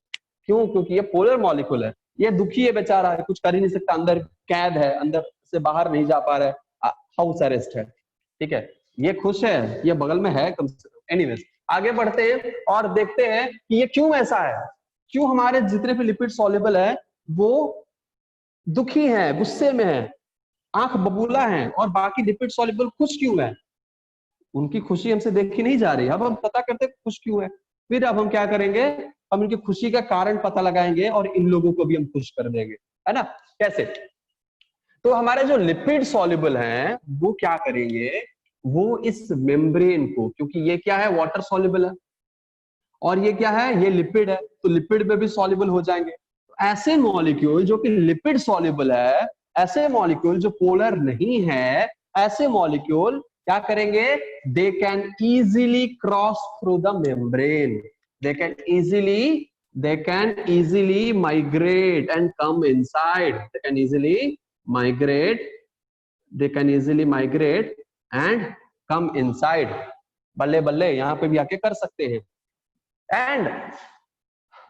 क्यों, क्योंकि ये पोलर मॉलिक्यूल है, ये दुखी है बेचारा, है, कुछ कर ही नहीं सकता, अंदर कैद है, अंदर से बाहर नहीं जा पा रहा है, हाउस अरेस्ट है, ठीक है। ये खुश है, ये बगल में है कम से कम। एनीवेज, आगे बढ़ते हैं और देखते हैं कि ये क्यों ऐसा है, क्यों हमारे जितने भी लिपिड सॉल्युबल है वो दुखी है, गुस्से में है, आंख बबूला है, और बाकी लिपिड सॉल्युबल खुश क्यों है। उनकी खुशी हमसे देखी नहीं जा रही, अब हम पता करते खुश क्यों है। फिर अब हम क्या करेंगे, हम इनकी खुशी का कारण पता लगाएंगे और इन लोगों को भी हम खुश कर देंगे, है ना। कैसे, तो हमारे जो लिपिड सॉल्युबल हैं वो क्या करेंगे, वो इस मेम्ब्रेन को, क्योंकि ये क्या है, वाटर सॉल्युबल है, और ये क्या है, ये लिपिड है, तो लिपिड में भी सॉल्युबल हो जाएंगे। तो ऐसे मॉलिक्यूल जो कि लिपिड सॉल्युबल है, ऐसे मॉलिक्यूल जो पोलर नहीं है, ऐसे मॉलिक्यूल क्या करेंगे, दे can easily cross through the membrane, they can easily migrate and come inside, they can easily migrate and come inside, बल्ले बल्ले यहाँ पे भी आके कर सकते हैं। and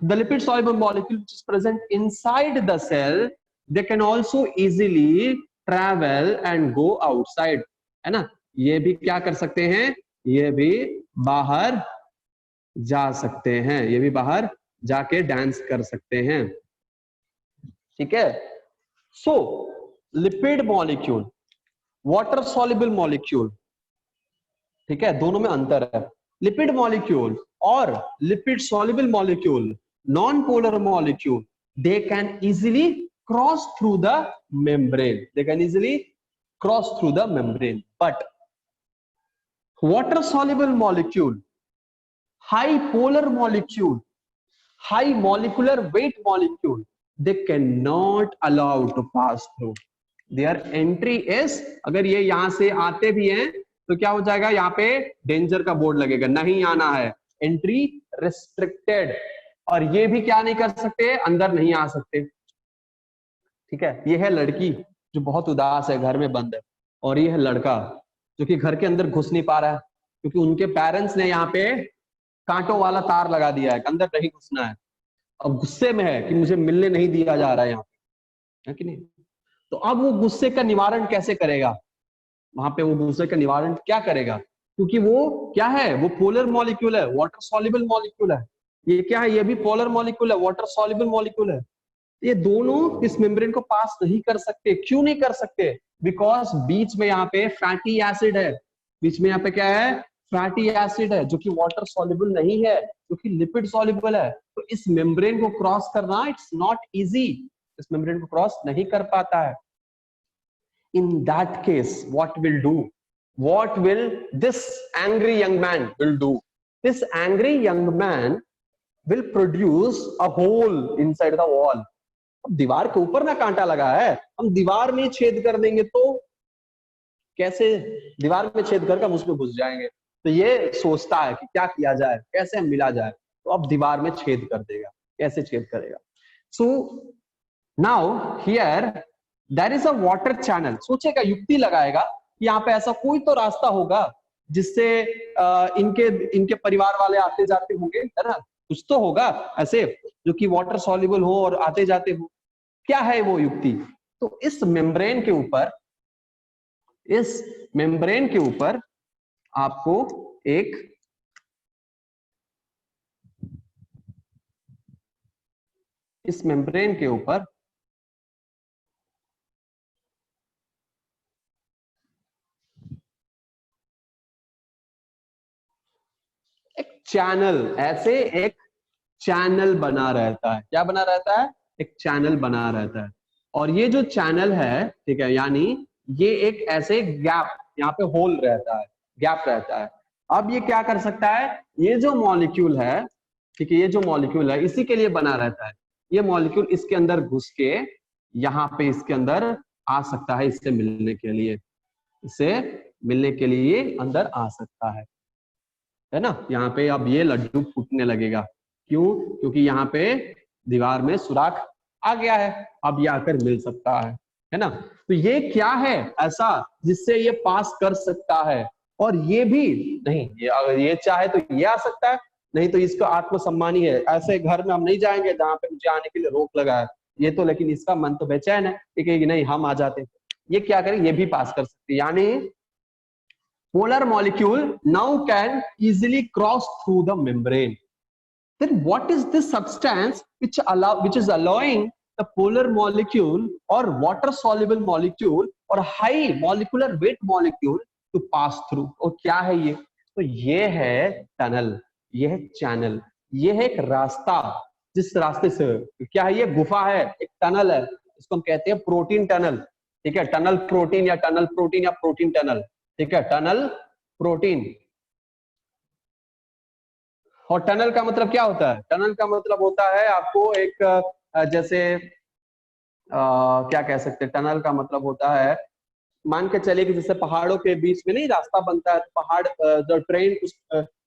the lipid soluble molecule which is present inside the cell, they can also easily travel and go outside, है ना, ये भी क्या कर सकते हैं, ये भी बाहर जा सकते हैं, ये भी बाहर जाके डांस कर सकते हैं, ठीक है। So lipid molecule, water soluble molecule, ठीक है, दोनों में अंतर है। लिपिड मॉलिक्यूल और lipid soluble molecule, non polar molecule, they can easily cross through the membrane, but water soluble molecule, high polar molecule, high molecular weight molecule, they cannot allow to pass through, their entry is, अगर ये यहां से आते भी हैं तो क्या हो जाएगा, यहाँ पे डेंजर का बोर्ड लगेगा, नहीं आना है, एंट्री रिस्ट्रिक्टेड, और ये भी क्या नहीं कर सकते, अंदर नहीं आ सकते, ठीक है। ये है लड़की जो बहुत उदास है, घर में बंद है, और ये है लड़का जो कि घर के अंदर घुस नहीं पा रहा है, क्योंकि उनके पेरेंट्स ने यहाँ पे कांटों वाला तार लगा दिया है, अंदर नहीं घुसना है, अब गुस्से में है कि मुझे मिलने नहीं दिया जा रहा है यहाँ पे, है कि नहीं। तो अब वो गुस्से का निवारण कैसे करेगा, वहां पे वो गुस्से का निवारण क्या करेगा, क्योंकि वो क्या है, वो पोलर मॉलिक्यूल है, वाटर सॉल्युबल मॉलिक्यूल है, ये क्या है, ये भी पोलर मॉलिक्यूल है, वाटर सॉल्युबल मॉलिक्यूल है, ये दोनों इस मेम्ब्रेन को पास नहीं कर सकते। क्यों नहीं कर सकते, बिकॉज बीच में यहाँ पे फैटी एसिड है, बीच में यहाँ पे क्या है, फैटी एसिड है, जो कि वाटर सॉल्युबल नहीं है, जो कि लिपिड सॉल्युबल है। तो इस मेम्ब्रेन को क्रॉस करना इट्स नॉट इजी, इस मेम्ब्रेन को क्रॉस नहीं कर पाता है। In that case, what will this angry young man will do? This angry young man will produce a hole inside the wall. अब दीवार के ऊपर ना कांटा लगा है, हम दीवार में छेद कर देंगे तो कैसे, दीवार में छेद कर उसमें घुस जाएंगे। तो ये सोचता है कि क्या किया जाए, कैसे हम मिला जाए, तो अब दीवार में छेद कर देगा, कैसे छेद करेगा। So now here there is a water channel, सोचेगा, युक्ति लगाएगा कि यहाँ पे ऐसा कोई तो रास्ता होगा जिससे इनके परिवार वाले आते जाते होंगे, है ना, कुछ तो होगा ऐसे जो कि वाटर सॉल्युबल हो और आते जाते हो। क्या है वो युक्ति, तो इस मेम्ब्रेन के ऊपर आपको एक इस मेम्ब्रेन के ऊपर एक चैनल, ऐसे एक चैनल बना रहता है। क्या बना रहता है, एक चैनल बना रहता है, और ये जो चैनल है, ठीक है, यानी ये एक ऐसे गैप, यहाँ पे होल रहता है, गैप रहता है। अब ये क्या कर सकता है, ये जो मॉलिक्यूल है, ठीक है, ये जो मॉलिक्यूल है इसी के लिए बना रहता है, ये मॉलिक्यूल इसके अंदर घुस के यहाँ पे इसके अंदर आ सकता है, इससे मिलने के लिए अंदर आ सकता है ना। यहाँ पे अब ये लड्डू फूटने लगेगा, क्यों, क्योंकि यहाँ पे दीवार में सुराख आ गया है, अब ये आकर मिल सकता है ना। तो ये क्या है ऐसा जिससे ये पास कर सकता है, और ये भी नहीं, ये अगर ये चाहे तो ये आ सकता है, नहीं तो इसका आत्मसम्मान ही है, ऐसे घर में हम नहीं जाएंगे जहाँ पे मुझे आने के लिए रोक लगा है, ये तो, लेकिन इसका मन तो बेचैन है, ठीक है कि नहीं, हम आ जाते, ये क्या करें, ये भी पास कर सकते, यानी polar molecule now can easily cross through the membrane. Then what is this substance which is allowing the polar molecule or water soluble molecule or high molecular weight molecule to pass through? और क्या है ये, तो ये है टनल, ये है चैनल, ये है एक रास्ता, जिस रास्ते से, क्या है, ये गुफा है, एक टनल है, इसको हम कहते हैं प्रोटीन टनल, ठीक है, टनल प्रोटीन या टनल प्रोटीन या प्रोटीन टनल, ठीक है, टनल प्रोटीन। और टनल का मतलब क्या होता है? टनल का मतलब होता है आपको एक जैसे क्या कह सकते हैं, टनल का मतलब होता है, मान के चलिए कि जैसे पहाड़ों के बीच में नहीं रास्ता बनता है, तो पहाड़ जो ट्रेन उस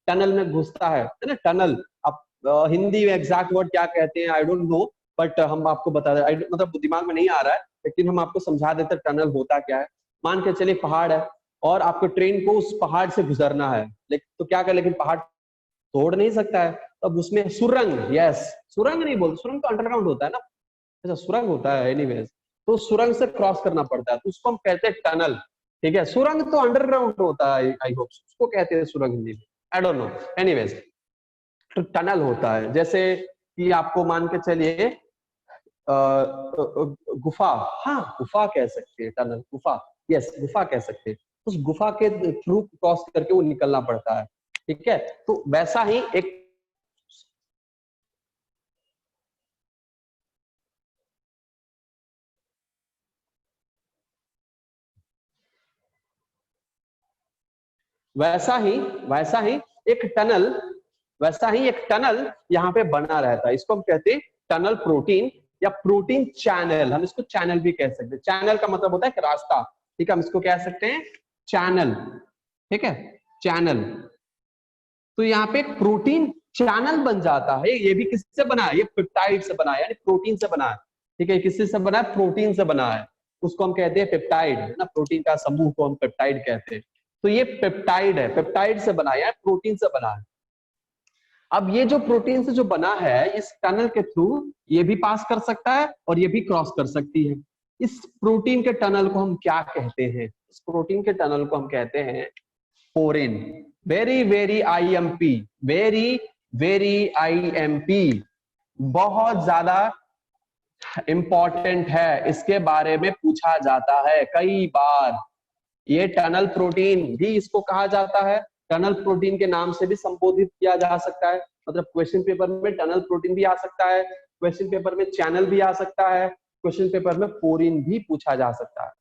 टनल में घुसता है ना, टनल। अब हिंदी में एग्जैक्ट वर्ड क्या कहते हैं आई डोंट नो, बट हम आपको बता दें, मतलब दिमाग में नहीं आ रहा है, लेकिन हम आपको समझा देते टनल होता क्या है। मान के चलिए पहाड़ है और आपको ट्रेन को उस पहाड़ से गुजरना है, लेकिन तो क्या कर, लेकिन पहाड़ तोड़ नहीं सकता है, तब उसमें सुरंग, यस, सुरंग नहीं बोलते, सुरंग तो अंडरग्राउंड होता है ना, अच्छा सुरंग होता है एनीवेज, तो सुरंग से क्रॉस करना पड़ता है, तो उसको हम कहते हैं टनल। ठीक है, सुरंग तो अंडरग्राउंड होता है, आई होप उसको कहते हैं सुरंग हिंदी में, आई डोंट नो, एनीवेज तो टनल होता है। जैसे कि आपको मान के चलिए गुफा, हाँ गुफा कह सकते हैं, टनल गुफा, यस गुफा कह सकते हैं, उस गुफा के थ्रू क्रॉस करके वो निकलना पड़ता है। ठीक है, तो वैसा ही एक वैसा ही वैसा ही एक टनल वैसा ही एक टनल यहाँ पे बना रहता है, इसको हम कहते हैं टनल प्रोटीन या प्रोटीन चैनल, हम इसको चैनल भी कह सकते हैं। चैनल का मतलब होता है कि रास्ता, ठीक है, हम इसको कह सकते हैं चैनल। ठीक है, चैनल, तो यहाँ पे एक प्रोटीन चैनल बन जाता है। ये भी किससे बना है? ये पेप्टाइड से बना है, यानी प्रोटीन से बना है। ठीक है, किससे से बना है? प्रोटीन से बना है, उसको हम कहते हैं पेप्टाइड, है ना, प्रोटीन का समूह को हम पेप्टाइड कहते हैं। तो ये पेप्टाइड है, पेप्टाइड से बनाया है, प्रोटीन से बना है। अब ये जो प्रोटीन से जो बना है, इस टनल के थ्रू ये भी पास कर सकता है और ये भी क्रॉस कर सकती है। इस प्रोटीन के टनल को हम क्या कहते हैं? इस प्रोटीन के टनल को हम कहते हैं porin. Very very IMP, very very IMP, बहुत ज्यादा इंपॉर्टेंट है, इसके बारे में पूछा जाता है कई बार। ये टनल प्रोटीन भी इसको कहा जाता है, टनल प्रोटीन के नाम से भी संबोधित किया जा सकता है, मतलब क्वेश्चन पेपर में टनल प्रोटीन भी आ सकता है, क्वेश्चन पेपर में चैनल भी आ सकता है, क्वेश्चन पेपर में पोरिन भी पूछा जा सकता है।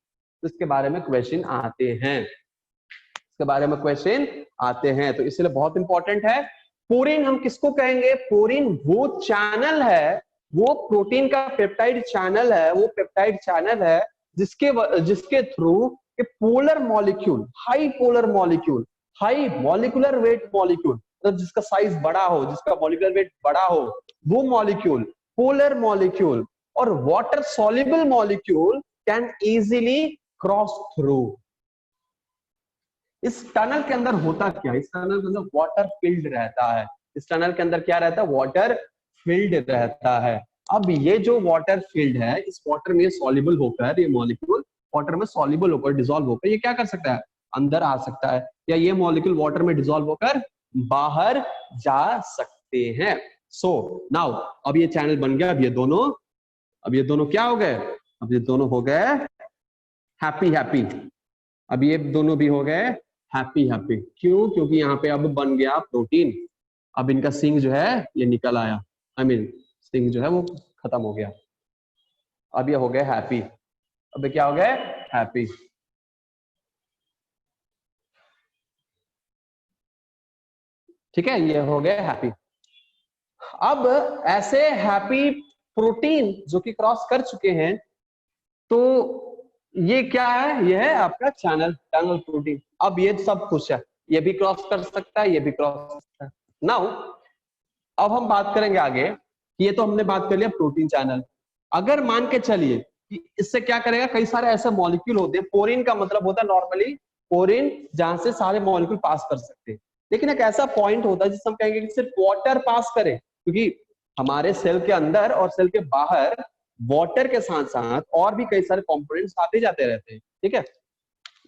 तो इसके बारे में क्वेश्चन आते हैं, इसके बारे में क्वेश्चन आते हैं, तो इसलिए बहुत इंपॉर्टेंट है। पोरिन हम किसको कहेंगे? पोरिन वो चैनल है, वो प्रोटीन का पेप्टाइड चैनल है, वो पेप्टाइड चैनल है जिसके थ्रू कि polar molecule, high polar molecule, high molecular weight molecule, मतलब जिसका साइज बड़ा हो, जिसका मॉलिकुलर वेट बड़ा हो, वो मॉलिक्यूल, पोलर मॉलिक्यूल और water soluble molecule can easily cross through. इस टनल के अंदर होता क्या? इस टनल के अंदर वाटर फिल्ड रहता है। इस टनल के अंदर क्या रहता है? वाटर फिल्ड रहता है। अब ये जो वाटर फील्ड है, इस वाटर में सॉल्युबल होकर, ये मॉलिक्यूल वाटर में सॉल्युबल होकर, डिसॉल्व होकर ये क्या कर सकता है? अंदर आ सकता है, या ये मॉलिक्यूल वाटर में डिसॉल्व होकर बाहर जा सकते हैं। सो नाउ अब ये चैनल बन गया। अब ये दोनों क्या हो गए? अब ये दोनों हो गए हैप्पी हैप्पी। अब ये दोनों भी हो गए हैप्पी हैप्पी। क्यों? क्योंकि यहाँ पे अब बन गया प्रोटीन, अब इनका सिंग जो है ये निकल आया, आई मीन सिंग जो है वो खत्म हो गया। अब ये हो गए हैप्पी, अब क्या हो गए? हैप्पी। ठीक है, ये हो गए हैप्पी। अब ऐसे हैप्पी प्रोटीन जो कि क्रॉस कर चुके हैं, तो ये क्या है? ये है आपका चैनल, टनल प्रोटीन। अब ये सब कुछ है, ये भी क्रॉस कर सकता है, ये भी क्रॉस कर सकता है। नाउ अब हम बात करेंगे आगे कि ये तो हमने बात कर लिया प्रोटीन चैनल। अगर मान के चलिए कि इससे क्या करेगा, कई सारे ऐसे मॉलिक्यूल होते हैं, पोरिन का मतलब होता है नॉर्मली पोरिन जहां से सारे मॉलिक्यूल पास कर सकते हैं, लेकिन एक ऐसा पॉइंट होता है जिससे हम कहेंगे कि सिर्फ वाटर पास करे, क्योंकि हमारे सेल के अंदर और सेल के बाहर वाटर के साथ साथ और भी कई सारे कंपोनेंट्स आते जाते रहते हैं। ठीक है,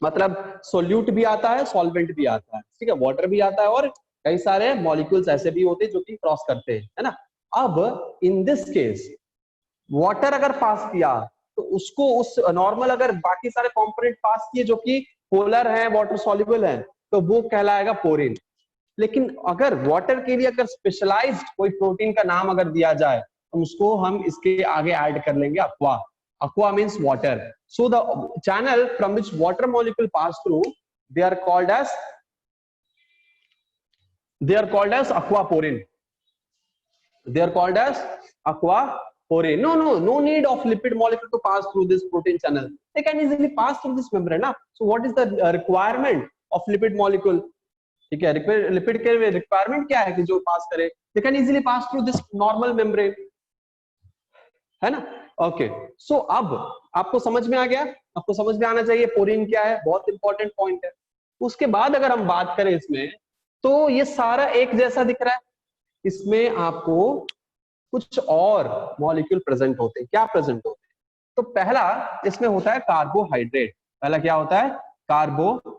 मतलब सोल्यूट भी आता है, सॉल्वेंट भी आता है, ठीक है, वाटर भी आता है और कई सारे मॉलिक्यूल्स ऐसे भी होते हैं जो कि क्रॉस करते हैं, है ना। अब इन दिस केस वाटर अगर पास किया तो उसको उस नॉर्मल अगर बाकी सारे कंपोनेंट पास किए जो कि पोलर हैं, वाटर सॉल्युबल हैं, तो वो कहलाएगा पोरिन। लेकिन अगर वाटर के लिए अगर स्पेशलाइज्ड कोई प्रोटीन का नाम अगर दिया जाए तो उसको हम इसके आगे ऐड कर लेंगे aqua. Aqua means water. So the channel from which water molecule pass through, they are called as they are called as aquaporin. They are called as aquaporin. No need of lipid molecule to pass through this protein channel. They can easily pass through this membrane ना. So what is the requirement of lipid molecule? ठीक है, लिपिड के रिक्वायरमेंट क्या है कि जो पास करे? They can easily pass through this normal membrane, है ना? ओके, सो अब आपको समझ में आ गया, आपको समझ में आना चाहिए पोरिन क्या है, बहुत इंपॉर्टेंट पॉइंट है. उसके बाद अगर हम बात करें इसमें, तो ये सारा एक जैसा दिख रहा है. इसमें आपको कुछ और मॉलिक्यूल प्रेजेंट होते हैं. क्या प्रेजेंट होते हैं? तो पहला इसमें होता है कार्बोहाइड्रेट. पहला क्या होता है? कार्बोहाइड्रेट.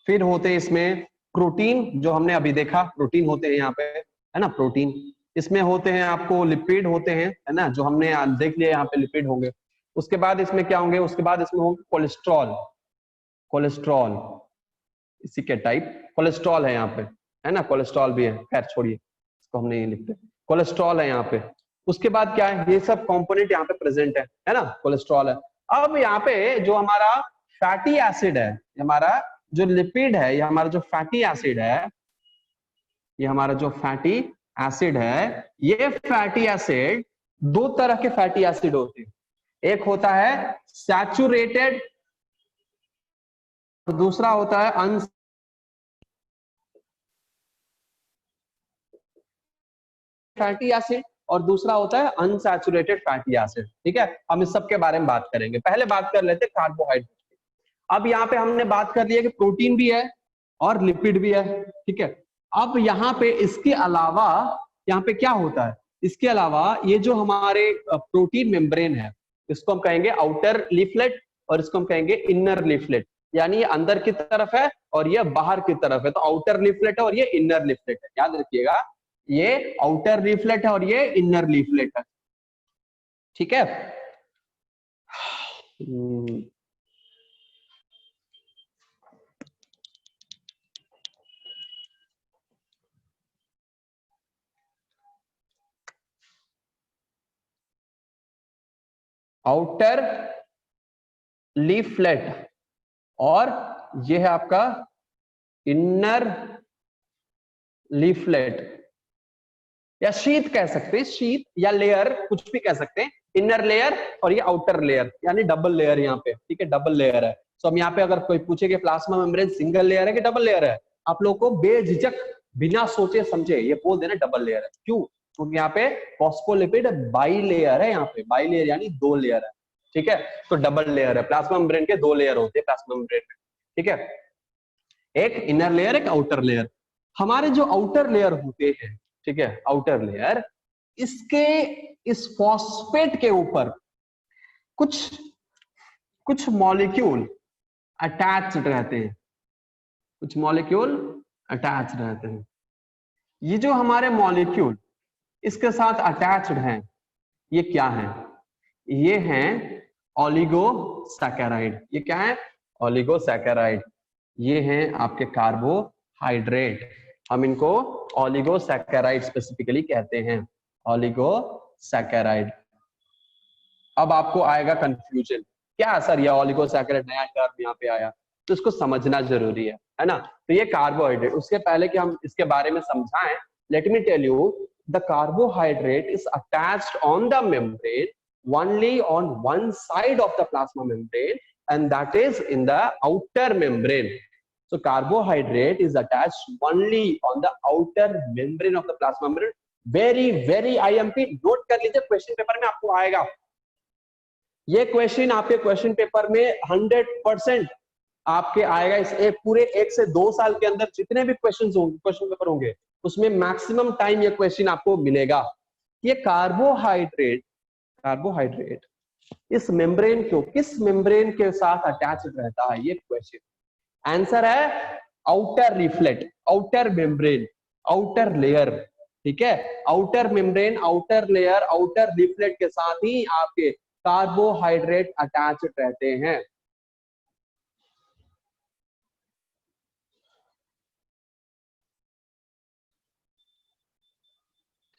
फिर होते हैं इसमें प्रोटीन, जो हमने अभी देखा, प्रोटीन होते हैं यहाँ पे, है ना, प्रोटीन. इसमें होते हैं आपको लिपिड होते हैं, है ना, जो हमने देख लिया यहाँ पे लिपिड होंगे. उसके बाद इसमें क्या होंगे? उसके बाद इसमें होंगे कोलेस्ट्रॉल. कोलेस्ट्रॉल इसी के टाइप कोलेस्ट्रॉल है यहाँ पे, है ना, कोलेस्ट्रॉल भी है. खैर छोड़िए, इसको हम नहीं लिखते. कोलेस्ट्रॉल है यहाँ पे. उसके बाद क्या है? ये सब कंपोनेंट यहाँ पे प्रेजेंट है ना, कोलेस्ट्रॉल है. अब यहाँ पे जो हमारा फैटी एसिड है, हमारा जो लिपिड है, ये हमारा जो फैटी एसिड है, ये हमारा जो फैटी एसिड है, ये फैटी एसिड दो तरह के फैटी एसिड होते हैं. एक होता है सैचुरेटेड, दूसरा होता है फैटी एसिड, और दूसरा होता है अनसैचुरेटेड फैटी एसिड. ठीक है, हम इस सब के बारे में बात करेंगे. पहले बात कर लेते हैं कार्बोहाइड्रेट. अब यहाँ पे हमने बात कर लिया कि प्रोटीन भी है और लिपिड भी है. ठीक है, अब यहाँ पे इसके अलावा यहाँ पे क्या होता है? इसके अलावा ये जो हमारे प्रोटीन मेम्ब्रेन है, इसको हम कहेंगे आउटर लीफलेट, और इसको हम कहेंगे इनर लीफलेट. यानी ये अंदर की तरफ है और ये बाहर की तरफ है. तो आउटर लीफलेट है और ये इनर लीफलेट है. याद रखिएगा, ये आउटर लीफलेट है और ये इनर लीफलेट है. ठीक है. आउटर लीफलेट और ये है आपका इनर लीफलेट, या शीथ कह सकते हैं, शीथ या लेयर, कुछ भी कह सकते हैं. इनर लेयर और ये आउटर लेयर, यानी डबल लेयर यहाँ पे. ठीक है, डबल लेयर है. तो हम यहाँ पे अगर कोई पूछे कि प्लाज्मा मेम्ब्रेन सिंगल लेयर है कि डबल लेयर है, आप लोगों को बेझिझक बिना सोचे समझे ये बोल देना डबल लेयर है. क्यों? क्योंकि यहाँ पे फॉस्फोलिपिड बाई लेयर है. यहाँ पे बाई लेयर यानी दो लेयर है. ठीक है, तो डबल लेयर है. प्लाज्मा मेम्ब्रेन के दो लेयर होते हैं प्लाज्मा मेम्ब्रेन में. ठीक है, एक इनर लेयर, एक आउटर लेयर. हमारे जो आउटर लेयर होते हैं, ठीक है, आउटर लेयर, इसके इस फॉस्फेट के ऊपर कुछ कुछ मॉलिक्यूल अटैच्ड रहते हैं. कुछ मॉलिक्यूल अटैच रहते हैं. ये जो हमारे मॉलिक्यूल इसके साथ अटैच्ड हैं, ये क्या है? ये हैं ओलिगोसैकेराइड. ये क्या है? ओलिगोसैकेराइड. ये हैं आपके कार्बोहाइड्रेट. हम इनको ओलिगोसैकेराइड स्पेसिफिकली कहते हैं, ओलिगोसैकेराइड. अब आपको आएगा कंफ्यूजन, क्या सर ये ओलिगोसैकेराइड नया टर्म यहाँ पे आया, तो इसको समझना जरूरी है ना. तो ये कार्बोहाइड्रेट, उसके पहले कि हम इसके बारे में समझाएं, let me tell you, the carbohydrate is attached on the membrane only on one side of the plasma membrane, and that is in the outer membrane. So carbohydrate is attached only on the outer membrane of the plasma membrane. very IMP note कर लीजिए, क्वेश्चन पेपर में आपको आएगा ये क्वेश्चन. आपके क्वेश्चन पेपर में 100% आपके आएगा. इस पूरे 1 से 2 साल के अंदर जितने भी क्वेश्चन पेपर होंगे, उसमें मैक्सिमम टाइम ये क्वेश्चन आपको मिलेगा. ये कार्बोहाइड्रेट इस मेम्ब्रेन को किस मेम्ब्रेन के साथ अटैच्ड रहता है, ये क्वेश्चन. आंसर है outer leaflet, outer membrane, outer layer. ठीक है, outer membrane, outer layer, outer leaflet के साथ ही आपके कार्बोहाइड्रेट अटैच्ड रहते हैं.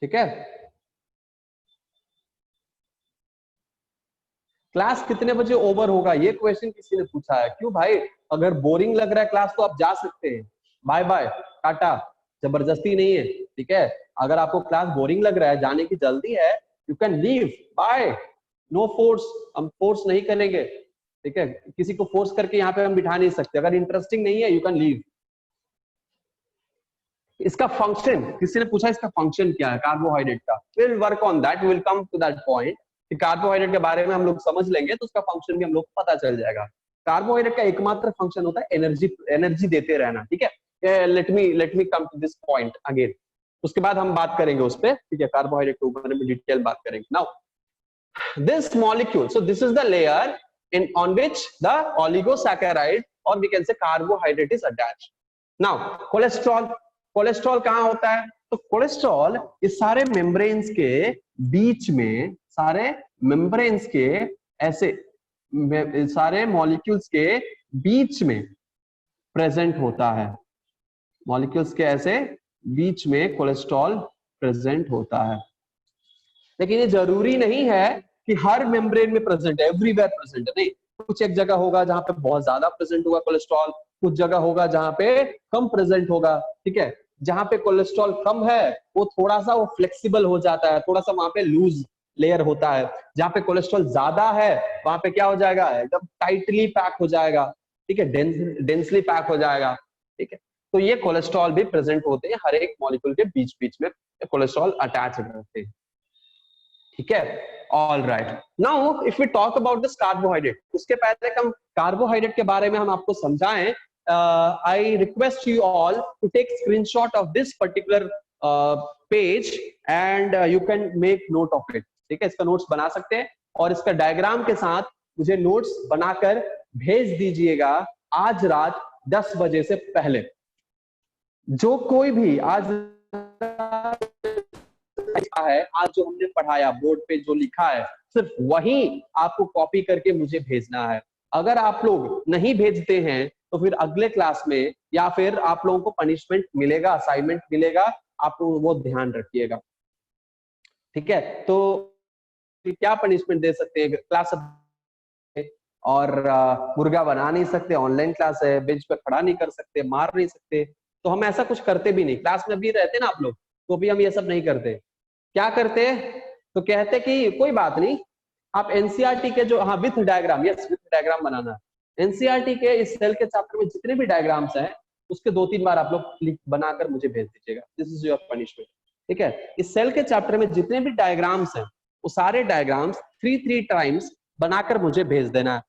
ठीक है, क्लास कितने बजे ओवर होगा, ये क्वेश्चन किसी ने पूछा है। क्यों भाई, अगर बोरिंग लग रहा है क्लास तो आप जा सकते हैं, बाय बाय टाटा, जबरदस्ती नहीं है, ठीक है। अगर आपको क्लास बोरिंग लग रहा है, जाने की जल्दी है, you can leave, bye, no force, हम फोर्स नहीं करेंगे, ठीक है। किसी को फोर्स करके यहाँ पे हम बिठा नहीं सकते, अगर इंटरेस्टिंग नहीं है यू कैन लीव। इसका फंक्शन, किसी ने पूछा इसका फंक्शन क्या है कार्बोहाइड्रेट का, will work on that, will come to that point कि कार्बोहाइड्रेट के बारे में हम लोग समझ लेंगे तो उसका फंक्शन भी हम लोग को पता चल जाएगा। कार्बोहाइड्रेट का एकमात्र फंक्शन होता है एनर्जी, एनर्जी देते रहना, ठीक है। Let me come to this point again, उसके बाद हम बात करेंगे उस पर, ठीक है, कार्बोहाइड्रेट के ऊपर में डिटेल बात करेंगे। Now this molecule, so this is the layer in on which the oligosaccharide or we can say carbohydrate is attached. Now cholesterol कहाँ होता है, तो कोलेस्ट्रॉल इस सारे मेम्ब्रेन्स के बीच में, सारे मेम्ब्रेन्स के ऐसे सारे मॉलिक्यूल्स के बीच में प्रेजेंट होता है, मॉलिक्यूल्स के ऐसे बीच में कोलेस्ट्रॉल प्रेजेंट होता है। लेकिन ये जरूरी नहीं है कि हर मेम्ब्रेन में प्रेजेंट है, एवरीवेयर प्रेजेंट है, नहीं। कुछ एक जगह होगा जहां पे बहुत ज्यादा प्रेजेंट होगा कोलेस्ट्रॉल, कुछ जगह होगा जहां पे कम प्रेजेंट होगा, ठीक है। जहां पे कोलेस्ट्रॉल कम है वो थोड़ा सा वो फ्लेक्सिबल हो जाता है, थोड़ा सा वहां पे लूज लेयर होता है। जहां पे कोलेस्ट्रॉल ज्यादा है वहां पे क्या हो जाएगा, एकदम टाइटली पैक हो जाएगा, ठीक है, डेंसली पैक हो जाएगा, ठीक है। तो ये कोलेस्ट्रॉल भी प्रेजेंट होते हैं, हर एक मॉलिक्यूल के बीच बीच में कोलेस्ट्रॉल अटैच रहते हैं, ठीक है। All right, now if we talk about this carbohydrate, उसके पहले हम कार्बोहाइड्रेट के बारे में हम आपको समझाएं, I request you all to take screenshot of this particular page and you can make note of it, ठीक है। इसका नोट्स बना सकते हैं और इसका डायग्राम के साथ मुझे नोट्स बनाकर भेज दीजिएगा आज रात 10 बजे से पहले। जो कोई भी आज है, आज जो हमने पढ़ाया बोर्ड पे जो लिखा है, सिर्फ वही आपको कॉपी करके मुझे भेजना है। अगर आप लोग नहीं भेजते हैं तो फिर अगले क्लास में या फिर आप लोगों को पनिशमेंट मिलेगा, असाइनमेंट मिलेगा, आप वो ध्यान रखिएगा, ठीक है। तो क्या पनिशमेंट दे सकते हैं, क्लास और मुर्गा बना नहीं सकते, ऑनलाइन क्लास है, बेंच पे खड़ा नहीं कर सकते, मार नहीं सकते, तो हम ऐसा कुछ करते भी नहीं। क्लास में भी रहते ना आप लोग, तो भी हम ये सब नहीं करते। क्या करते हैं, तो कहते कि कोई बात नहीं, आप एनसीईआरटी के जो, हाँ with diagram, yes with diagram बनाना है। एनसीईआरटी के इस सेल के चैप्टर में जितने भी डायग्राम्स हैं उसके 2-3 बार आप लोग बनाकर मुझे भेज दीजिएगा, दिस इज योर पनिशमेंट, ठीक है। इस सेल के चैप्टर में जितने भी डायग्राम्स हैं वो सारे डायग्राम्स 3 टाइम्स बनाकर मुझे भेज देना है।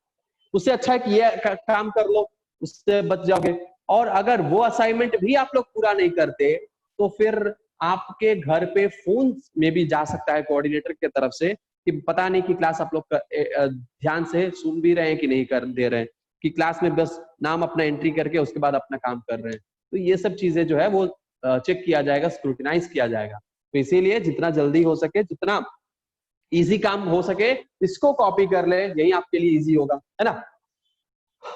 उससे अच्छा है कि ये काम कर लो, उससे बच जाओगे। और अगर वो असाइनमेंट भी आप लोग पूरा नहीं करते तो फिर आपके घर पे फोन में भी जा सकता है कोऑर्डिनेटर की तरफ से कि पता नहीं कि क्लास आप लोग ध्यान से सुन भी रहे हैं कि नहीं कर दे रहे हैं, कि क्लास में बस नाम अपना एंट्री करके उसके बाद अपना काम कर रहे हैं। तो ये सब चीजें जो है वो चेक किया जाएगा, स्क्रूटिनाइज किया जाएगा। तो इसीलिए जितना जल्दी हो सके, जितना इजी काम हो सके, इसको कॉपी कर ले, यही आपके लिए इजी होगा, है ना।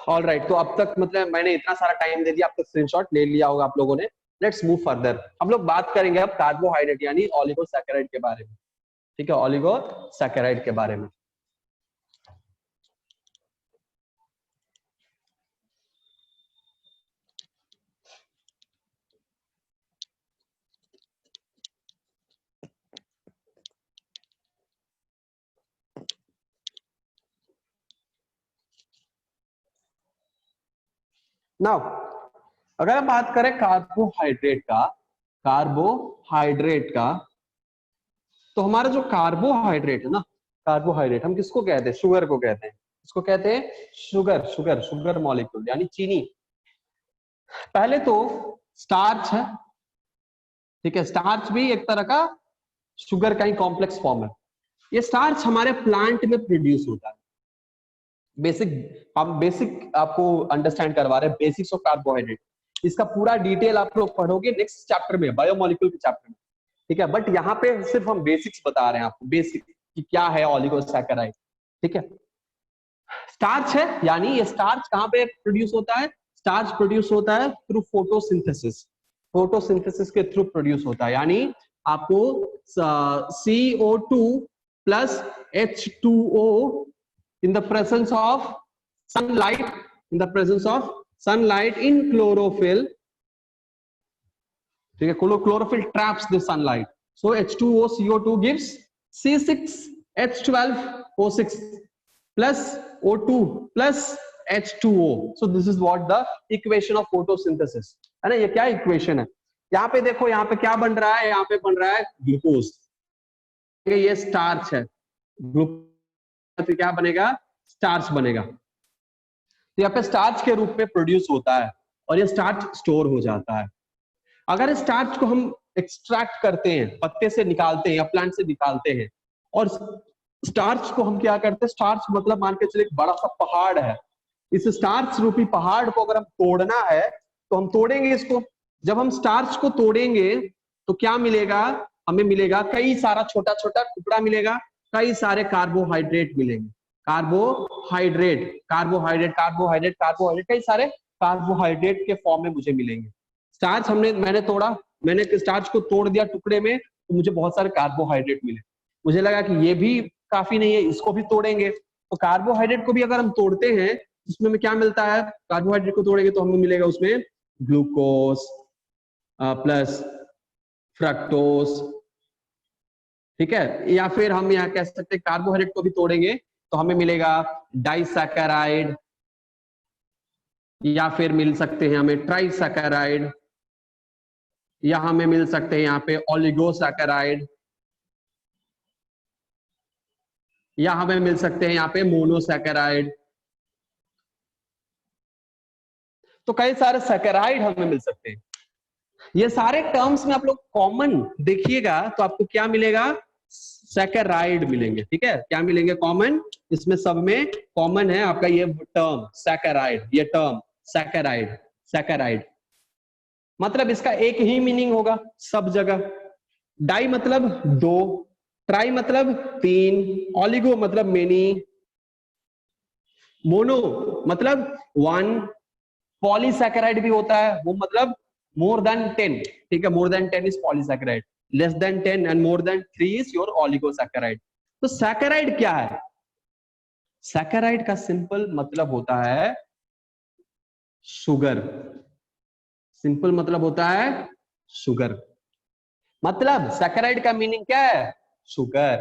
ऑल राइट, तो अब तक मतलब मैंने इतना सारा टाइम दे दिया, अब तक स्क्रीनशॉट ले लिया होगा आप लोगों ने। लेट्स मूव फर्दर, हम लोग बात करेंगे अब कार्बोहाइड्रेट यानी ओलिगोसैकेराइड के बारे में, ठीक है, ओलिगोसैकेराइड के बारे में। नाउ अगर हम बात करें कार्बोहाइड्रेट का, तो हमारा जो कार्बोहाइड्रेट है ना, कार्बोहाइड्रेट हम किसको कहते हैं, शुगर को कहते हैं, इसको कहते हैं शुगर मॉलिक्यूल यानी चीनी। पहले तो स्टार्च है, ठीक है, स्टार्च भी एक तरह का शुगर का ही कॉम्प्लेक्स फॉर्म है। ये स्टार्च हमारे प्लांट में प्रोड्यूस होता है। बेसिक आपको अंडरस्टैंड करवा रहे हैं, बेसिक्स ऑफ कार्बोहाइड्रेट। इसका पूरा डिटेल आप लोग पढ़ोगे नेक्स्ट चैप्टर में, बायोमोलिक्यूल के चैप्टर में, ठीक है। बट यहाँ पे सिर्फ हम बेसिक्स बता रहे हैं आपको, बेसिक कि क्या है ओलिगोसैकेराइड, ठीक है। स्टार्च है, यानी ये स्टार्च कहाँ पे प्रोड्यूस होता है, स्टार्च प्रोड्यूस होता है थ्रू फोटोसिंथेसिस, फोटोसिंथेसिस के थ्रू प्रोड्यूस होता है। यानी आपको CO2 plus H2O in the presence of sunlight, in the presence of sunlight in chlorophyll, ठीक है, chlorophyll traps the sunlight, so H2O CO2 gives C6H12O6 plus O2 plus H2O. so this is what the equation of photosynthesis है ना। ये क्या इक्वेशन है, यहाँ पे देखो, यहाँ पे क्या बन रहा है, यहाँ पे बन रहा है ग्लूकोज, ये स्टार्च है, ग्लूकोज क्या बनेगा, स्टार्च बनेगा। तो यहाँ पे स्टार्च के रूप में प्रोड्यूस होता है और ये स्टार्च स्टोर हो जाता है। अगर इस स्टार्च को हम एक्सट्रैक्ट करते हैं, पत्ते से निकालते हैं या प्लांट से निकालते हैं, और स्टार्च को हम क्या करते हैं, स्टार्च मतलब मान के चलिए एक बड़ा सा पहाड़ है, इस स्टार्च रूपी पहाड़ को अगर हम तोड़ना है तो हम तोड़ेंगे इसको। जब हम स्टार्च को तोड़ेंगे तो क्या मिलेगा, हमें मिलेगा कई सारा छोटा छोटा टुकड़ा मिलेगा, कई सारे कार्बोहाइड्रेट मिलेंगे, कार्बोहाइड्रेट कार्बोहाइड्रेट कार्बोहाइड्रेट कार्बोहाइड्रेट, कई सारे कार्बोहाइड्रेट के फॉर्म में मुझे मिलेंगे। स्टार्च मैंने तोड़ा, मैंने स्टार्च को तोड़ दिया टुकड़े में, तो मुझे बहुत सारे कार्बोहाइड्रेट मिले। मुझे लगा कि ये भी काफी नहीं है, इसको भी तोड़ेंगे, तो कार्बोहाइड्रेट को भी अगर हम तोड़ते हैं उसमें हमें क्या मिलता है, कार्बोहाइड्रेट को तोड़ेंगे तो हमें मिलेगा उसमें ग्लूकोज प्लस फ्रक्टोज, ठीक है। या फिर हम यहाँ कह सकते हैं कार्बोहाइड्रेट को भी तोड़ेंगे तो हमें मिलेगा डाइसैकेराइड, या फिर मिल सकते हैं हमें ट्राइसैकेराइड, या हमें मिल सकते हैं यहाँ पे ओलिगोसैकेराइड, या हमें मिल सकते हैं यहाँ पे मोनोसैकेराइड। तो कई सारे सैकेराइड हमें मिल सकते हैं। ये सारे टर्म्स में आप लोग कॉमन देखिएगा तो आपको क्या मिलेगा, सैकेराइड मिलेंगे, ठीक है। क्या मिलेंगे कॉमन, इसमें सब में कॉमन है आपका ये टर्म सैकेराइड, ये टर्म सैकेराइड। सैकेराइड मतलब इसका एक ही मीनिंग होगा सब जगह, डाई मतलब दो, ट्राई मतलब तीन, ऑलिगो मतलब मेनी, मोनो मतलब वन, पॉलीसैकेराइड भी होता है, वो मतलब मोर देन 10, ठीक है, more than 10 is polysaccharide, less than 10 and more than 3 is your oligosaccharide. तो सैकेराइड क्या है, सैकेराइड का सिंपल मतलब होता है शुगर, सिंपल मतलब होता है शुगर, मतलब सैकेराइड का मीनिंग क्या है, शुगर।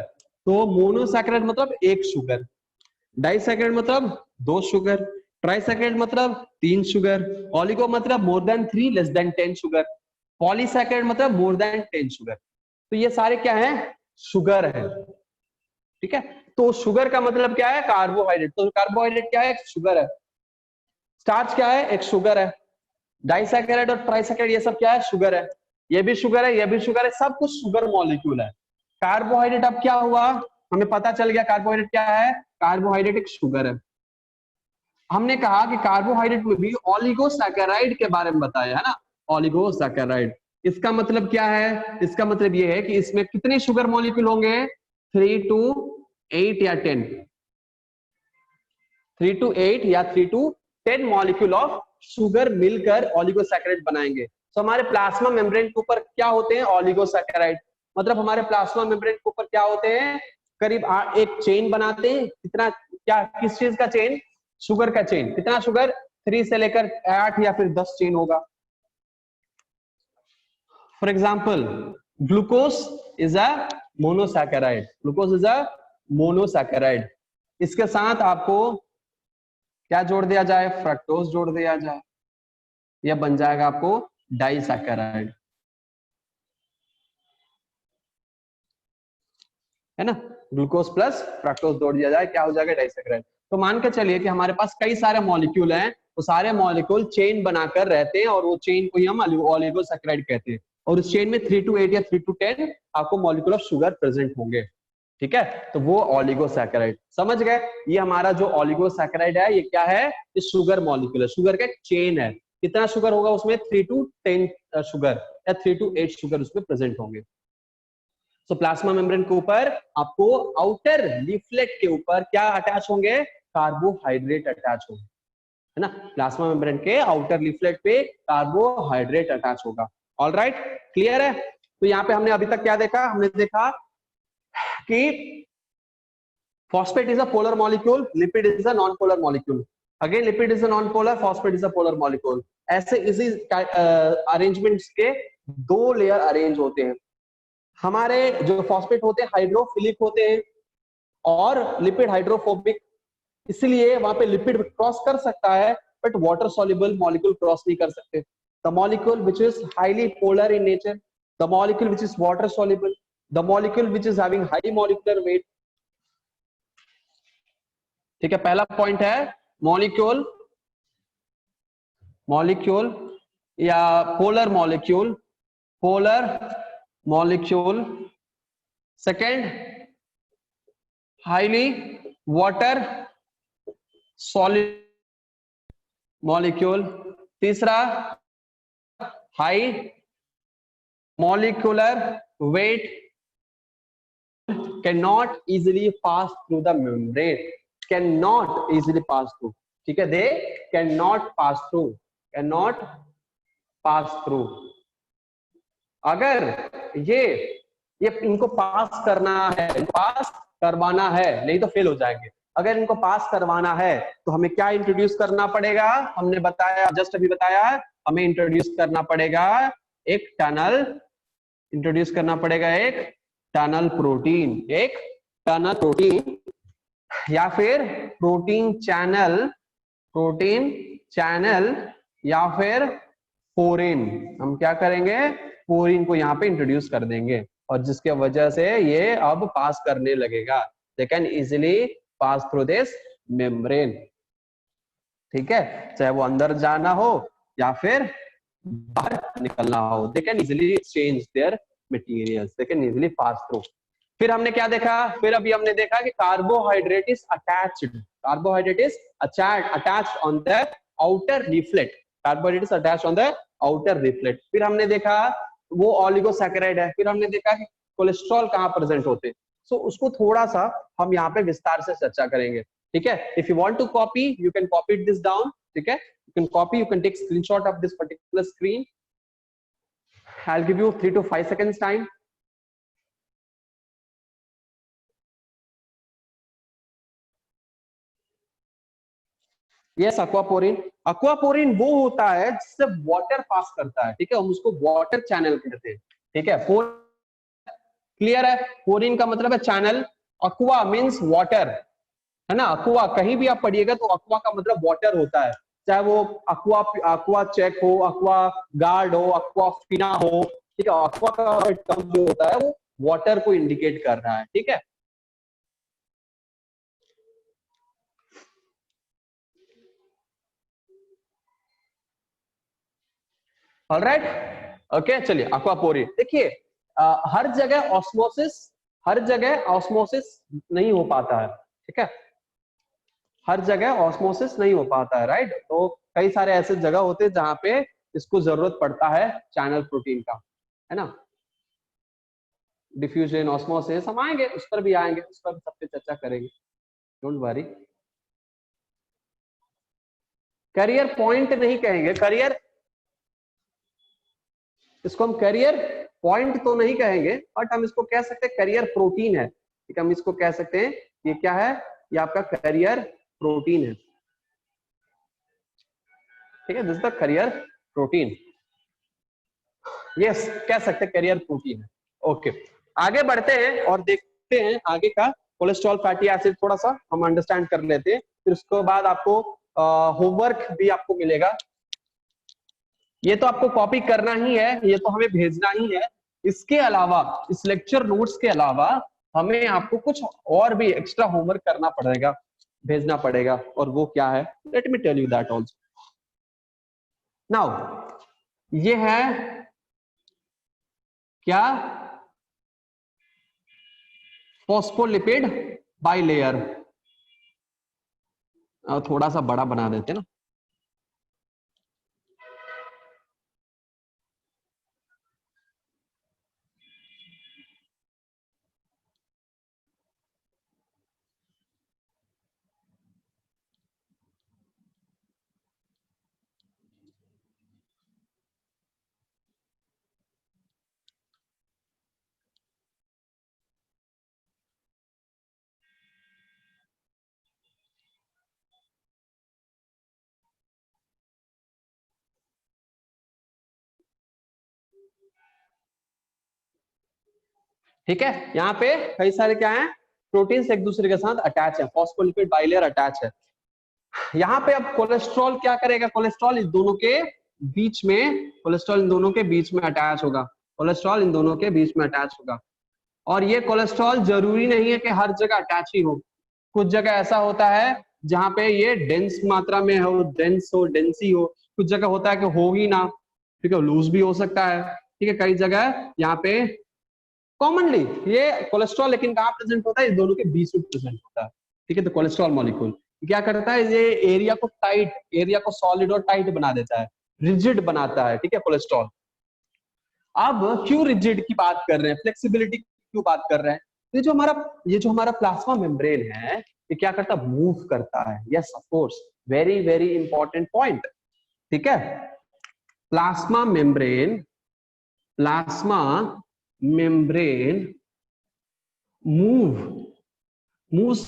तो मोनोसैकेराइड मतलब एक शुगर, डाइसैकेराइड मतलब दो शुगर, ट्राइसैकेराइड मतलब तीन शुगर, ओलिगो मतलब more than 3 less than 10 sugar, polysaccharide मतलब मोर देन 10 शुगर। तो ये सारे क्या है, शुगर है, ठीक है। तो शुगर का मतलब क्या है, कार्बोहाइड्रेट, तो कार्बोहाइड्रेट क्या है, शुगर है। स्टार्च क्या है, एक शुगर है। डाइसैकेराइड और ट्राइसैकेराइड ये सब क्या है, शुगर है, ये भी शुगर है, ये भी शुगर है, सब कुछ शुगर मॉलिक्यूल है। कार्बोहाइड्रेट अब क्या हुआ, हमें पता चल गया कार्बोहाइड्रेट क्या है, कार्बोहाइड्रेट एक शुगर है। हमने कहा कि कार्बोहाइड्रेट में भी ओलिगोसैकेराइड के बारे में बताया है ना, ओलिगोसैकेराइड, इसका मतलब क्या है, इसका मतलब ये है कि इसमें कितने शुगर मॉलिक्यूल होंगे, 3 to 8 या 10, 3 to 8 या 3 to 10 मॉलिक्यूल ऑफ शुगर मिलकर ओलिगोसैकेराइड बनाएंगे। तो हमारे प्लाज्मा मेम्ब्रेन के ऊपर क्या होते हैं, ओलिगोसैकेराइड, मतलब हमारे प्लाज्मा मेम्ब्रेन के ऊपर क्या होते हैं, करीब एक चेन बनाते हैं, कितना, क्या, किस चीज का चेन, शुगर का चेन, कितना शुगर, 3 से लेकर 8 या फिर 10 चेन होगा। For example glucose is a monosaccharide, glucose is a monosaccharide, इसके साथ आपको क्या जोड़ दिया जाए, फ्रक्टोज जोड़ दिया जाए, यह बन जाएगा आपको डाइसैकेराइड, है ना। ग्लूकोज प्लस फ्रक्टोज जोड़ दिया जाए, क्या हो जाएगा, डाइसैकेराइड। तो मान के चलिए कि हमारे पास कई सारे मॉलिक्यूल हैं, तो सारे मॉलिक्यूल चेन बनाकर रहते हैं और वो चेन को ही हम ओलिगोसैकेराइड कहते हैं, और उस चेन में 3 to 8 या 3 to 10 आपको मॉलिक्यूल ऑफ शुगर प्रेजेंट होंगे, ठीक है। तो वो ओलिगोसैकेराइड, समझ गए। ये हमारा जो ओलिगोसैकेराइड है ये क्या है, ये शुगर मॉलिक्यूल है, शुगर का चेन है। कितना शुगर होगा उसमें, 3 to 10 शुगर या 3 to 8 शुगर उसमें प्रेजेंट होंगे। तो प्लाज्मा मेम्ब्रेन के ऊपर आपको आउटर लीफलेट के ऊपर क्या अटैच होंगे, कार्बोहाइड्रेट अटैच होंगे, है ना। प्लाज्मा मेम्ब्रेन के आउटर लीफलेट पे कार्बोहाइड्रेट अटैच होगा। ऑलराइट, क्लियर है। तो यहाँ पे हमने अभी तक क्या देखा, हमने देखा कि Phosphate is a polar molecule, lipid is a non-polar molecule. Again, lipid is a non-polar, phosphate is a polar molecule. ऐसे इसी अरेंजमेंट्स के दो लेयर अरेंज होते हैं. हमारे जो फॉस्फेट होते हैं हाइड्रोफिलिक होते हैं और लिपिड हाइड्रोफोबिक, इसलिए वहां पे लिपिड क्रॉस कर सकता है but water soluble molecule cross नहीं कर सकते. The molecule which is highly polar in nature, the molecule which is water soluble, the molecule which is having high molecular weight. ठीक है, पहला पॉइंट है मॉलिक्यूल, मॉलिक्यूल या polar molecule, polar molecule. Second, highly water solid molecule. तीसरा, high molecular weight, can not easily pass through the membrane, can not easily pass through. ठीक है, they can not pass through, can not pass through. अगर ये इनको पास करना है, पास करवाना है, नहीं तो फेल हो जाएंगे. अगर इनको पास करवाना है तो हमें क्या इंट्रोड्यूस करना पड़ेगा? हमने बताया, जस्ट अभी बताया, हमें इंट्रोड्यूस करना पड़ेगा एक टनल, इंट्रोड्यूस करना पड़ेगा एक टनल प्रोटीन, एक टनल प्रोटीन या फिर प्रोटीन चैनल, प्रोटीन चैनल या फिर पोरिन. हम क्या करेंगे? पोरिन को यहाँ पे इंट्रोड्यूस कर देंगे और जिसके वजह से ये अब पास करने लगेगा. They can easily pass through this membrane. ठीक है, चाहे वो अंदर जाना हो या फिर बाहर निकलना हो, they can easily exchange there materials, they can easily pass through. फिर हमने क्या देखा? फिर अभी हमने देखा कि carbohydrate is attached, carbohydrate is attached on the outer leaflet, carbohydrate is attached on the outer leaflet. फिर हमने देखा वो ऑलिगोसैकेराइड है. फिर हमने देखा कि कोलेस्ट्रॉल कहाँ प्रेजेंट होते हैं. सो उसको थोड़ा सा हम यहाँ पे विस्तार से चर्चा करेंगे. ठीक है, if you want to copy you can copy this down. ठीक है, you can copy, you can take screenshot of this particular screen. I'll give you 3 to 5 seconds time. Yes, aquaporin. Aquaporin वो होता है जिससे वाटर पास करता है. ठीक है, हम उसको वाटर चैनल कहते हैं. ठीक है, क्लियर है? पोरिन का मतलब है चैनल, अक्वा मींस वाटर, है ना. अक्वा कहीं भी आप पढ़िएगा तो अक्वा का मतलब वाटर होता है, चाहे वो अक्वा अक्वा चेक हो, अक्वा गार्ड हो, अक्वा फिना हो. ठीक है, अक्वा का टर्म जो होता है वो वाटर को इंडिकेट कर रहा है. ठीक है, ऑलराइट, ओके. चलिए, अक्वापोरिन देखिए, हर जगह ऑस्मोसिस, हर जगह ऑस्मोसिस नहीं हो पाता है. ठीक है, हर जगह ऑस्मोसिस नहीं हो पाता है, राइट. तो कई सारे ऐसे जगह होते हैं जहां पे इसको जरूरत पड़ता है चैनल प्रोटीन का, है ना. डिफ्यूजन, ऑस्मोसिस, हम आएंगे उस पर भी, आएंगे उस पर, सब पे चर्चा करेंगे, डोंट वरी. करियर पॉइंट नहीं कहेंगे, करियर, इसको हम करियर पॉइंट तो नहीं कहेंगे बट हम इसको कह सकते हैं करियर प्रोटीन है. ठीक है, हम इसको कह सकते हैं ये क्या है, ये आपका करियर प्रोटीन है. ठीक है, this the career protein. Yes, कह सकते हैं करियर प्रोटीन है. ओके, आगे बढ़ते हैं और देखते हैं आगे का. कोलेस्ट्रॉल, फैटी एसिड थोड़ा सा हम अंडरस्टैंड कर लेते हैं, फिर उसके बाद आपको होमवर्क भी आपको मिलेगा. ये तो आपको कॉपी करना ही है, ये तो हमें भेजना ही है. इसके अलावा, इस लेक्चर नोट्स के अलावा हमें आपको कुछ और भी एक्स्ट्रा होमवर्क करना पड़ेगा, भेजना पड़ेगा. और वो क्या है? Let me tell you that also. Now ये है क्या? Phospholipid bilayer. थोड़ा सा बड़ा बना देते ना. ठीक है, यहाँ पे कई सारे क्या है, प्रोटीन्स एक दूसरे के साथ अटैच है, फॉस्फोलिपिड बाइलेयर अटैच है। यहाँ पे अब कोलेस्ट्रॉल क्या करेगा, कोलेस्ट्रॉल इस दोनों के बीच में, कोलेस्ट्रॉल इन दोनों के बीच में अटैच होगा, कोलेस्ट्रॉल इन दोनों के बीच में अटैच होगा। और ये कोलेस्ट्रॉल जरूरी नहीं है कि हर जगह अटैच ही हो, कुछ जगह ऐसा होता है जहाँ पे ये डेंस मात्रा में हो, डेंसी हो, कुछ जगह होता है कि हो ही ना, ठीक है, लूज भी हो सकता है, ठीक है, कई जगह यहाँ पे कॉमनली ये कोलेस्ट्रॉल लेकिन कहाँ प्रेजेंट होता है, इस दोनों के बीच में प्रेजेंट होता है, ठीक है। तो कोलेस्ट्रॉल मॉलिक्यूल क्या करता है, ये एरिया को टाइट, एरिया को सॉलिड और टाइट बना देता है, रिजिड बनाता है, ठीक है, कोलेस्ट्रॉल। अब क्यों रिजिड की बात कर रहे हैं, फ्लेक्सिबिलिटी क्यों बात कर रहे हैं, ये जो हमारा प्लाज्मा मेम्ब्रेन है, ये क्या करता है, मूव करता है। Yes of course, very very important point, ठीक है। Plasma membrane moves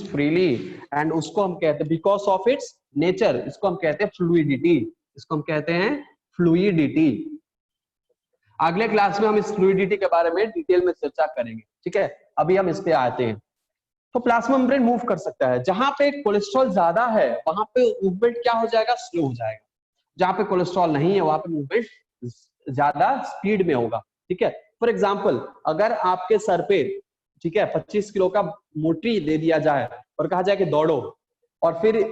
freely and उसको हम कहते हैं, बिकॉज ऑफ इट्स नेचर, इसको हम कहते हैं फ्लूइडिटी, इसको हम कहते हैं फ्लूइडिटी। अगले क्लास में हम इस फ्लूइडिटी के बारे में डिटेल में चर्चा करेंगे, ठीक है। अभी हम इस पे आते हैं। तो प्लाज्मा मेम्ब्रेन मूव कर सकता है, जहां पे कोलेस्ट्रॉल ज्यादा है वहां पे मूवमेंट क्या हो जाएगा, स्लो हो जाएगा, जहां पे कोलेस्ट्रॉल नहीं है वहां पे मूवमेंट ज्यादा स्पीड में होगा, ठीक है। फॉर एग्जाम्पल, अगर आपके सर पे, ठीक है, 25 किलो का मोटी दे दिया जाए और कहा जाए कि दौड़ो, और फिर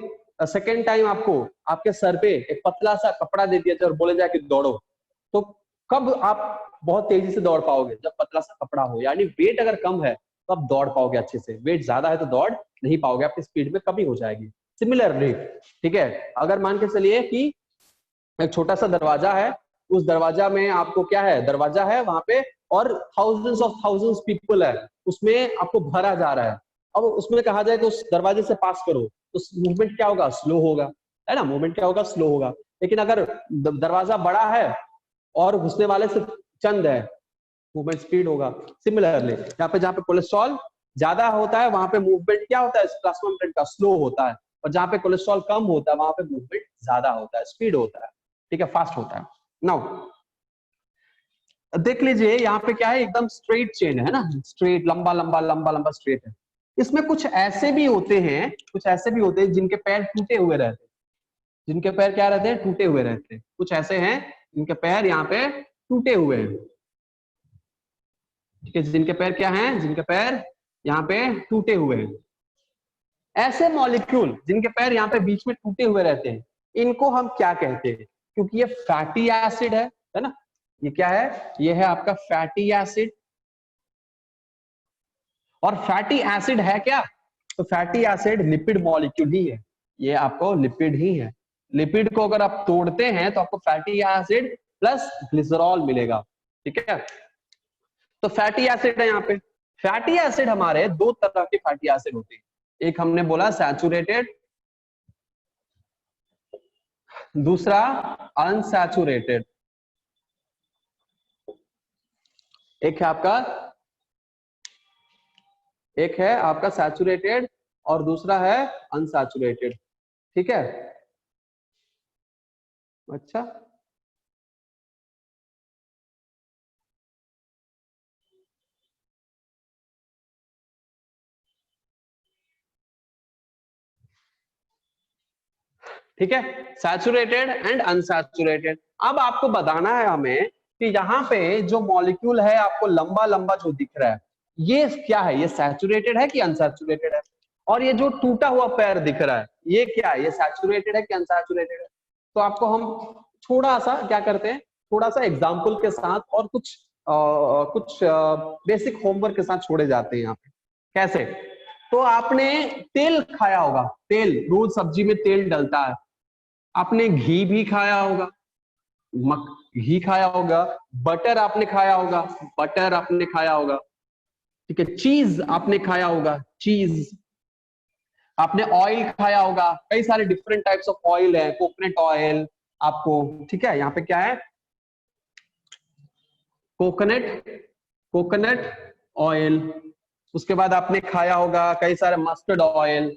सेकेंड टाइम आपको आपके सर पे एक पतला सा कपड़ा दे दिया जाए और बोले जाए कि दौड़ो, तो कब आप बहुत तेजी से दौड़ पाओगे, जब पतला सा कपड़ा हो, यानी वेट अगर कम है तो आप दौड़ पाओगे अच्छे से, वेट ज्यादा है तो दौड़ नहीं पाओगे, आपकी स्पीड में कमी हो जाएगी। सिमिलरली, ठीक है, अगर मान के चलिए कि एक छोटा सा दरवाजा है, उस दरवाजा में आपको क्या है, दरवाजा है वहां पे और थाउजेंड्स पीपल है, उसमें आपको भरा जा रहा है, अब उसमें कहा जाए तो उस दरवाजे से पास करो, तो मूवमेंट क्या होगा, स्लो होगा, है ना, मूवमेंट क्या होगा, स्लो होगा। लेकिन अगर दरवाजा बड़ा है और घुसने वाले से चंद है, मूवमेंट स्पीड होगा। सिमिलरली यहाँ पे जहाँ पे कोलेस्ट्रॉल ज्यादा होता है वहां पे मूवमेंट क्या होता है, प्लाज्मा मेम्ब्रेन का स्लो होता है, और जहाँ पे कोलेस्ट्रॉल कम होता है वहां पे मूवमेंट ज्यादा होता है, स्पीड होता है, ठीक है, फास्ट होता है। नाउ देख लीजिए यहाँ पे क्या है, एकदम स्ट्रेट चेन है ना, स्ट्रेट, लंबा लंबा लंबा लंबा स्ट्रेट है। इसमें कुछ ऐसे भी होते हैं जिनके पैर टूटे हुए रहते हैं, जिनके पैर क्या रहते हैं, टूटे हुए रहते हैं, कुछ ऐसे हैं जिनके पैर यहाँ पे टूटे हुए हैं, ठीक है, जिनके पैर क्या हैं, जिनके पैर यहाँ पे टूटे हुए हैं। ऐसे मॉलिक्यूल जिनके पैर यहाँ पे बीच में टूटे हुए रहते हैं, इनको हम क्या कहते हैं, क्योंकि ये फैटी एसिड है ना, ये क्या है, ये है आपका फैटी एसिड। और फैटी एसिड है क्या, तो फैटी एसिड लिपिड मॉलिक्यूल ही है, ये आपको लिपिड ही है। लिपिड को अगर आप तोड़ते हैं तो आपको फैटी एसिड प्लस ग्लिसरॉल मिलेगा, ठीक है। तो फैटी एसिड है यहाँ पे, फैटी एसिड हमारे दो तरह के फैटी एसिड होते हैं, एक हमने बोला सैचुरेटेड, दूसरा अनसैचुरेटेड। एक है आपका सैचुरेटेड और दूसरा है अनसैचुरेटेड, ठीक है। अच्छा, ठीक है, सैचुरेटेड एंड अनसैचुरेटेड। अब आपको बताना है हमें कि यहाँ पे जो मॉलिक्यूल है आपको लंबा लंबा जो दिख रहा है, ये क्या है, ये सैचुरेटेड है कि अनसैचुरेटेड है, और ये जो टूटा हुआ पैर दिख रहा है ये क्या है, ये सैचुरेटेड है कि अनसैचुरेटेड है। तो आपको हम थोड़ा सा क्या करते हैं, थोड़ा सा एग्जाम्पल के साथ और कुछ बेसिक होमवर्क के साथ छोड़े जाते हैं यहाँ पे। कैसे, तो आपने तेल खाया होगा, तेल, रोज सब्जी में तेल डलता है, आपने घी भी खाया होगा, घी खाया होगा, बटर आपने खाया होगा, बटर आपने खाया होगा, ठीक है, चीज आपने खाया होगा, चीज आपने, ऑयल खाया होगा, कई सारे डिफरेंट टाइप्स ऑफ ऑयल है, कोकोनट ऑयल आपको, ठीक है, यहाँ पे क्या है, कोकोनट ऑयल। उसके बाद आपने खाया होगा कई सारे मस्टर्ड ऑयल,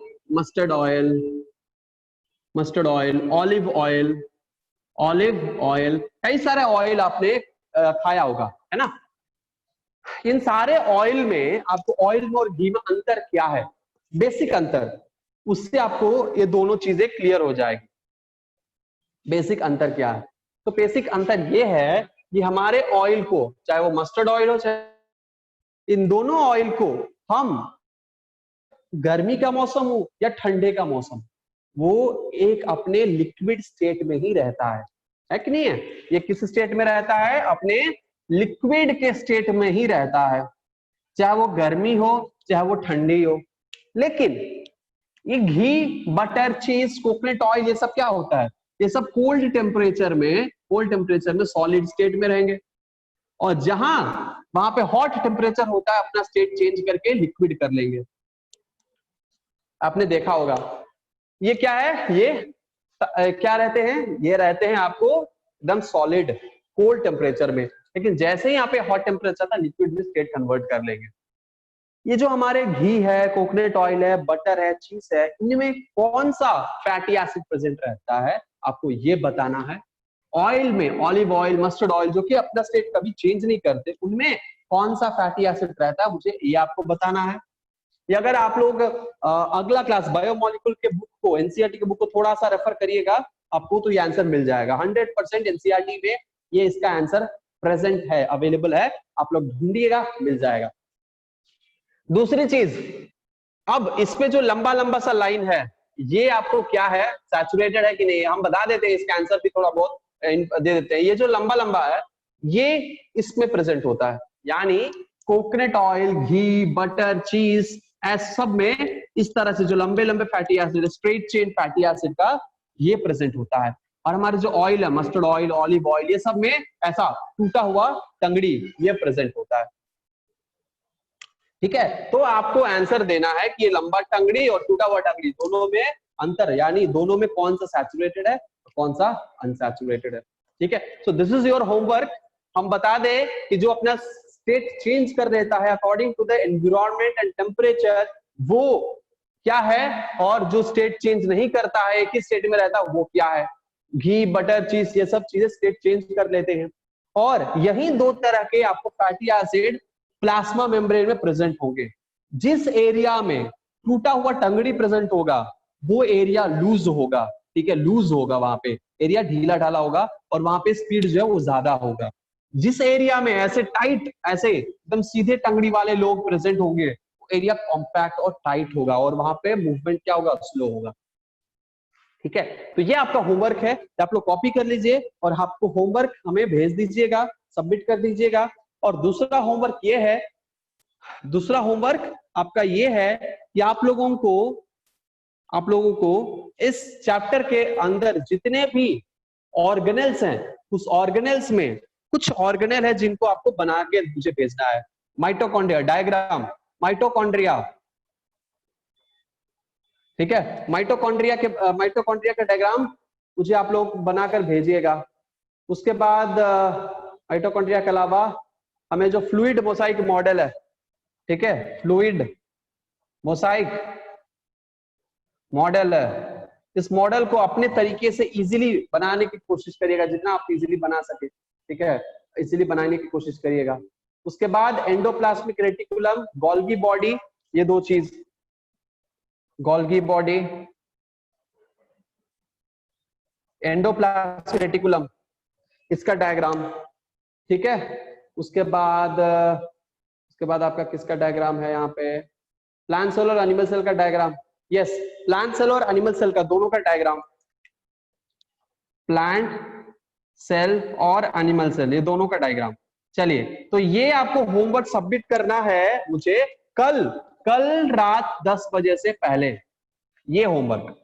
ऑलिव ऑयल, कई सारे ऑयल आपने खाया होगा, है ना। इन सारे ऑयल में आपको ऑयल में और घी में अंतर क्या है, बेसिक अंतर, उससे आपको ये दोनों चीजें क्लियर हो जाएगी। बेसिक अंतर क्या है? तो बेसिक अंतर ये है कि हमारे ऑयल को, चाहे वो मस्टर्ड ऑयल हो चाहे इन दोनों ऑयल को, हम गर्मी का मौसम हो या ठंडे का मौसम, वो एक अपने लिक्विड स्टेट में ही रहता है कि नहीं है? ये किस स्टेट में रहता है? अपने लिक्विड के स्टेट में ही रहता है, चाहे वो गर्मी हो चाहे वो ठंडी हो। लेकिन ये घी, बटर, चीज, कोकोनट ऑयल, ये सब क्या होता है? ये सब कोल्ड टेम्परेचर में सॉलिड स्टेट में रहेंगे, और जहां वहां पे हॉट टेम्परेचर होता है अपना स्टेट चेंज करके लिक्विड कर लेंगे। आपने देखा होगा ये क्या है, ये क्या रहते हैं? ये रहते हैं आपको एकदम सॉलिड कोल्ड टेम्परेचर में, लेकिन जैसे ही यहाँ पे हॉट टेम्परेचर था लिक्विड में स्टेट कन्वर्ट कर लेंगे। ये जो हमारे घी है, कोकोनट ऑयल है, बटर है, चीज है, इनमें कौन सा फैटी एसिड प्रेजेंट रहता है आपको ये बताना है। ऑयल में ऑलिव ऑयल, मस्टर्ड ऑयल जो कि अपना स्टेट कभी चेंज नहीं करते, उनमें कौन सा फैटी एसिड रहता है मुझे ये आपको बताना है। ये अगर आप लोग अगला क्लास बायोमोलिक्यूल के बुक को, एनसीईआरटी के बुक को थोड़ा सा रेफर करिएगा, आपको तो ये आंसर मिल जाएगा 100%। एनसीईआरटी में ये इसका आंसर प्रेजेंट है, अवेलेबल है, आप लोग ढूंढिएगा मिल जाएगा। दूसरी चीज, अब इसमें जो लंबा लंबा सा लाइन है, ये आपको क्या है, सैचुरेटेड है कि नहीं? हम बता देते हैं, इसका आंसर भी थोड़ा बहुत दे देते हैं। ये जो लंबा लंबा है ये इसमें प्रेजेंट होता है, यानी कोकोनट ऑयल, घी, बटर, चीज, ऐसे सब में इस तरह से जो लंबे लंबे fatty acid, straight chain fatty acid का ये प्रेजेंट होता है। और हमारे जो ऑयल है, मस्टर्ड ऑयल, ऑलिव ऑयल, ये सब में ऐसा टूटा हुआ टंगड़ी ये प्रेजेंट होता है। ठीक है, तो आपको आंसर देना है कि ये लंबा टंगड़ी और टूटा हुआ टंगड़ी दोनों में अंतर, यानी दोनों में कौन सा सैचुरेटेड है कौन सा अनसैचुरेटेड है। ठीक है, so this is your homework. हम बता दें कि जो अपना स्टेट चेंज कर देता है according to the environment and temperature, वो क्या है, और जो स्टेट चेंज नहीं करता है, एक ही स्टेट में रहता है, वो क्या है। घी, बटर, चीज, ये सब चीजें स्टेट चेंज कर लेते हैं। और यही दो तरह के आपको फैटी एसिड प्लाज्मा मेम्ब्रेन में प्रेजेंट होंगे। जिस एरिया में टूटा हुआ टंगड़ी प्रेजेंट होगा वो एरिया लूज होगा। ठीक है, लूज होगा, वहां पे एरिया ढीला ढाला होगा और वहां पे स्पीड जो है वो ज्यादा होगा। जिस एरिया में ऐसे टाइट, ऐसे एकदम सीधे टंगड़ी वाले लोग प्रेजेंट होंगे, वो एरिया कॉम्पैक्ट और टाइट होगा और वहां पे मूवमेंट क्या होगा, स्लो होगा। ठीक है, तो ये आपका होमवर्क है, आप लोग कॉपी कर लीजिए और आपको होमवर्क हमें भेज दीजिएगा, सबमिट कर दीजिएगा। और दूसरा होमवर्क ये है, दूसरा होमवर्क आपका ये है कि आप लोगों को इस चैप्टर के अंदर जितने भी ऑर्गेनेल्स हैं, उस ऑर्गेनेल्स में कुछ ऑर्गेनेल है जिनको आपको बना के मुझे भेजना है। माइटोकॉन्ड्रिया डायग्राम, माइटोकॉन्ड्रिया, ठीक है, माइटोकॉन्ड्रिया का डायग्राम मुझे आप लोग बनाकर भेजिएगा। उसके बाद माइटोकॉन्ड्रिया के अलावा हमें जो फ्लूइड मोसाइक मॉडल है, ठीक है, फ्लूइड मोसाइक मॉडल है, इस मॉडल को अपने तरीके से इजीली बनाने की कोशिश करिएगा, जितना आप इजीली बना सके। ठीक है, इजीली बनाने की कोशिश करिएगा। उसके बाद एंडोप्लाज्मिक रेटिकुलम, गोल्गी बॉडी, ये दो चीज, गोल्गी बॉडी, एंडोप्लाज्मिक रेटिकुलम, इसका डायग्राम। ठीक है, उसके बाद आपका किसका डायग्राम है यहाँ पे, प्लांट सेल और एनिमल सेल का डायग्राम। यस, प्लांट सेल और एनिमल सेल का दोनों का डायग्राम, प्लांट सेल और एनिमल सेल, ये दोनों का डायग्राम। चलिए, तो ये आपको होमवर्क सबमिट करना है मुझे कल रात 10 बजे से पहले। ये होमवर्क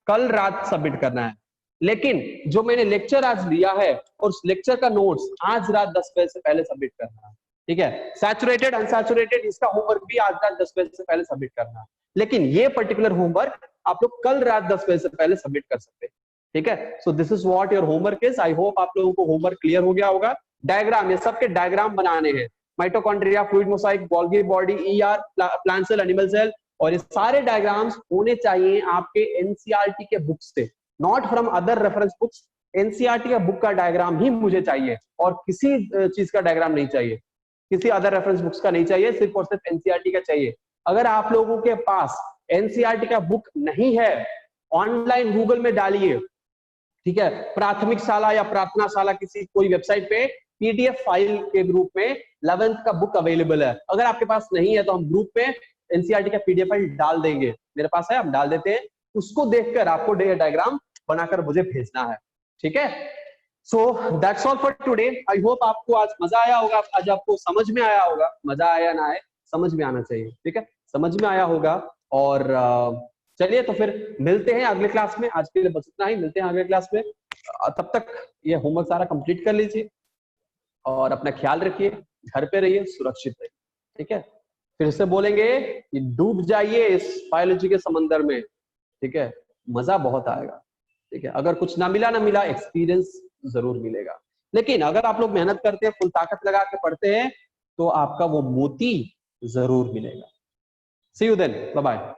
कल रात सबमिट करना है, लेकिन जो मैंने लेक्चर आज लिया है और उस लेक्चर का नोट्स आज रात 10 बजे से पहले सबमिट करना है। ठीक है, सैचुरेटेड अनसैचुरेटेड इसका होमवर्क भी आज रात 10 बजे से पहले सबमिट करना है, लेकिन ये पर्टिकुलर होमवर्क आप लोग कल रात 10 बजे से पहले सबमिट कर सकते हैं। ठीक है, so this is what your homework is. I hope आप लोगों को होमवर्क क्लियर हो गया होगा। डायग्राम, ये सबके डायग्राम बनाने हैं, mitochondria, fluid mosaic, Golgi body, ER, plant cell, animal cell, और ये सारे डायग्राम्स होने चाहिए आपके एनसीईआरटी के बुक से, not from other reference books. NCERT का बुक का डायग्राम ही मुझे चाहिए और किसी चीज का डायग्राम नहीं चाहिए। किसी अदर रेफरेंस बुक्स का नहीं चाहिए, सिर्फ और सिर्फ एनसीईआरटी का चाहिए। अगर आप लोगों के पास एनसीईआरटी का बुक नहीं है, ऑनलाइन गूगल में डालिए, ठीक है, प्राथमिक शाला या प्रार्थना शाला किसी कोई वेबसाइट पे पीडीएफ फाइल के ग्रुप में 11th का बुक अवेलेबल है। अगर आपके पास नहीं है तो हम ग्रुप में एनसीईआरटी का पीडीएफ फाइल डाल देंगे, मेरे पास है, हम डाल देते हैं। उसको देखकर आपको डायग्राम बनाकर मुझे भेजना है, ठीक है। So that's all for today. I hope आपको आज मजा आया होगा, आज आपको समझ में आया होगा, मजा आया ना आए समझ में आना चाहिए, ठीक है, समझ में आया होगा। और चलिए तो फिर मिलते हैं अगले क्लास में, आज के लिए बस इतना ही, मिलते हैं अगले क्लास में। तब तक ये होमवर्क सारा कंप्लीट कर लीजिए और अपना ख्याल रखिए, घर पे रहिए, सुरक्षित रहिए, ठीक है। फिर से बोलेंगे कि डूब जाइए इस बायोलॉजी के समंदर में, ठीक है, मजा बहुत आएगा, ठीक है। अगर कुछ ना मिला एक्सपीरियंस जरूर मिलेगा, लेकिन अगर आप लोग मेहनत करते हैं, फुल ताकत लगा के पढ़ते हैं, तो आपका वो मोती जरूर मिलेगा। सी यू देन, बाय बाय।